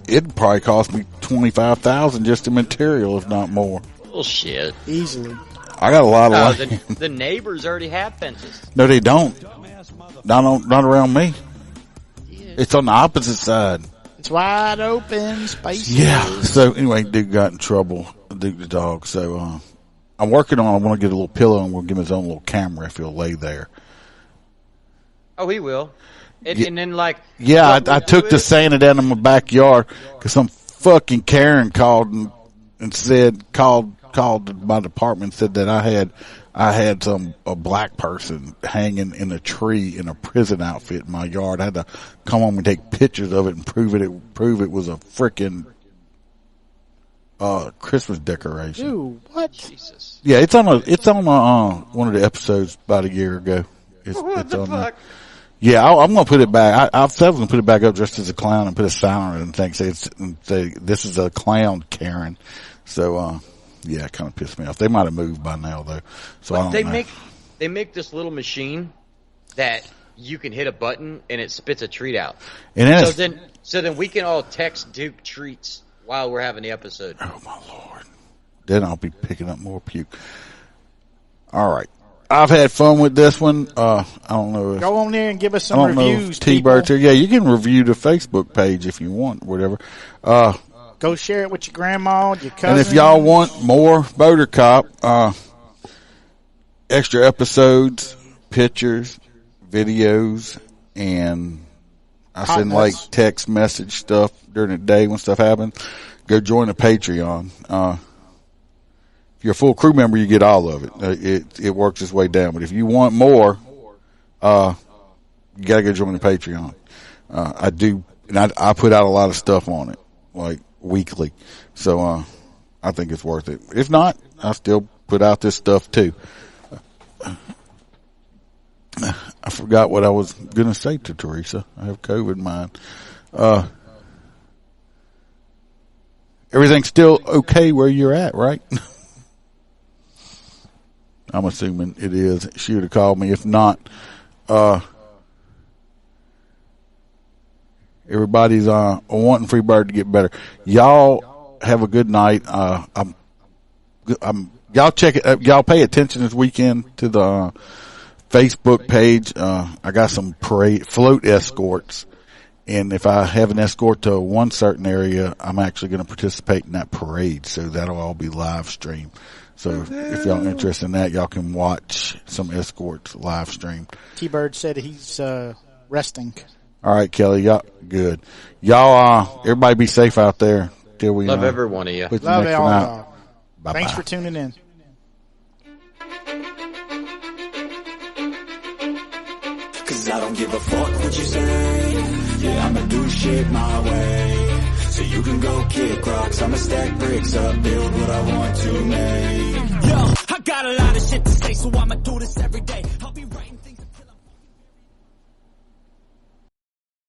it'd probably cost me $25,000 just the material, if not more. Bullshit. Easily. I got a lot of land. The neighbors already have fences. No, they don't. Not around me. Yeah. It's on the opposite side. It's wide open space. Yeah. So anyway, Duke got in trouble. Duke the dog. So I'm working on. I want to get a little pillow and we'll give him his own little camera if he'll lay there. Oh, he will. And then I took the Santa down in my backyard because some fucking Karen called and said called my department and said that I had a black person hanging in a tree in a prison outfit in my yard. I had to come home and take pictures of it and prove it was a freaking Christmas decoration. Dude, what? Jesus. Yeah, it's on one of the episodes about a year ago. It's on fuck? There. Yeah, I'm gonna put it back. I was gonna put it back up just as a clown and put a sign on it and say this is a clown, Karen. So, yeah, it kind of pissed me off. They might have moved by now though. So I don't know. They make this little machine that you can hit a button and it spits a treat out. And so then we can all text Duke treats while we're having the episode. Oh my Lord. Then I'll be picking up more puke. All right. I've had fun with this one. I don't know. Go on there and give us some reviews, T-Bird. Yeah, you can review the Facebook page if you want, whatever. Go share it with your grandma, your cousin. And if y'all want more Motor Cop, extra episodes, pictures, videos, and I send like text message stuff during the day when stuff happens, go join the Patreon. If you're a full crew member, you get all of it. It works its way down. But if you want more, you gotta go join the Patreon. I do, and I put out a lot of stuff on it, like weekly. So, I think it's worth it. If not, I still put out this stuff too. I forgot what I was gonna say to Teresa. I have COVID in mind. Everything's still okay where you're at, right? I'm assuming it is. She would have called me. If not, everybody's wanting Freebird to get better. Y'all have a good night. Y'all check it. Y'all pay attention this weekend to the Facebook page. I got some float escorts, And if I have an escort to one certain area, I'm actually going to participate in that parade. So that'll all be live streamed. So if y'all are interested in that, y'all can watch some escorts live streamed. T-Bird said he's resting. All right, Kelly. Y'all good. Y'all, everybody be safe out there. Till we love every one of you. Love y'all. Bye-bye. Thanks for tuning in. Cause I don't give a fuck what you say. Yeah, I'ma do shit my way. So you can go kick rocks, I'ma stack bricks up, build what I want to make. Yo, I got a lot of shit to say, so I'ma do the same.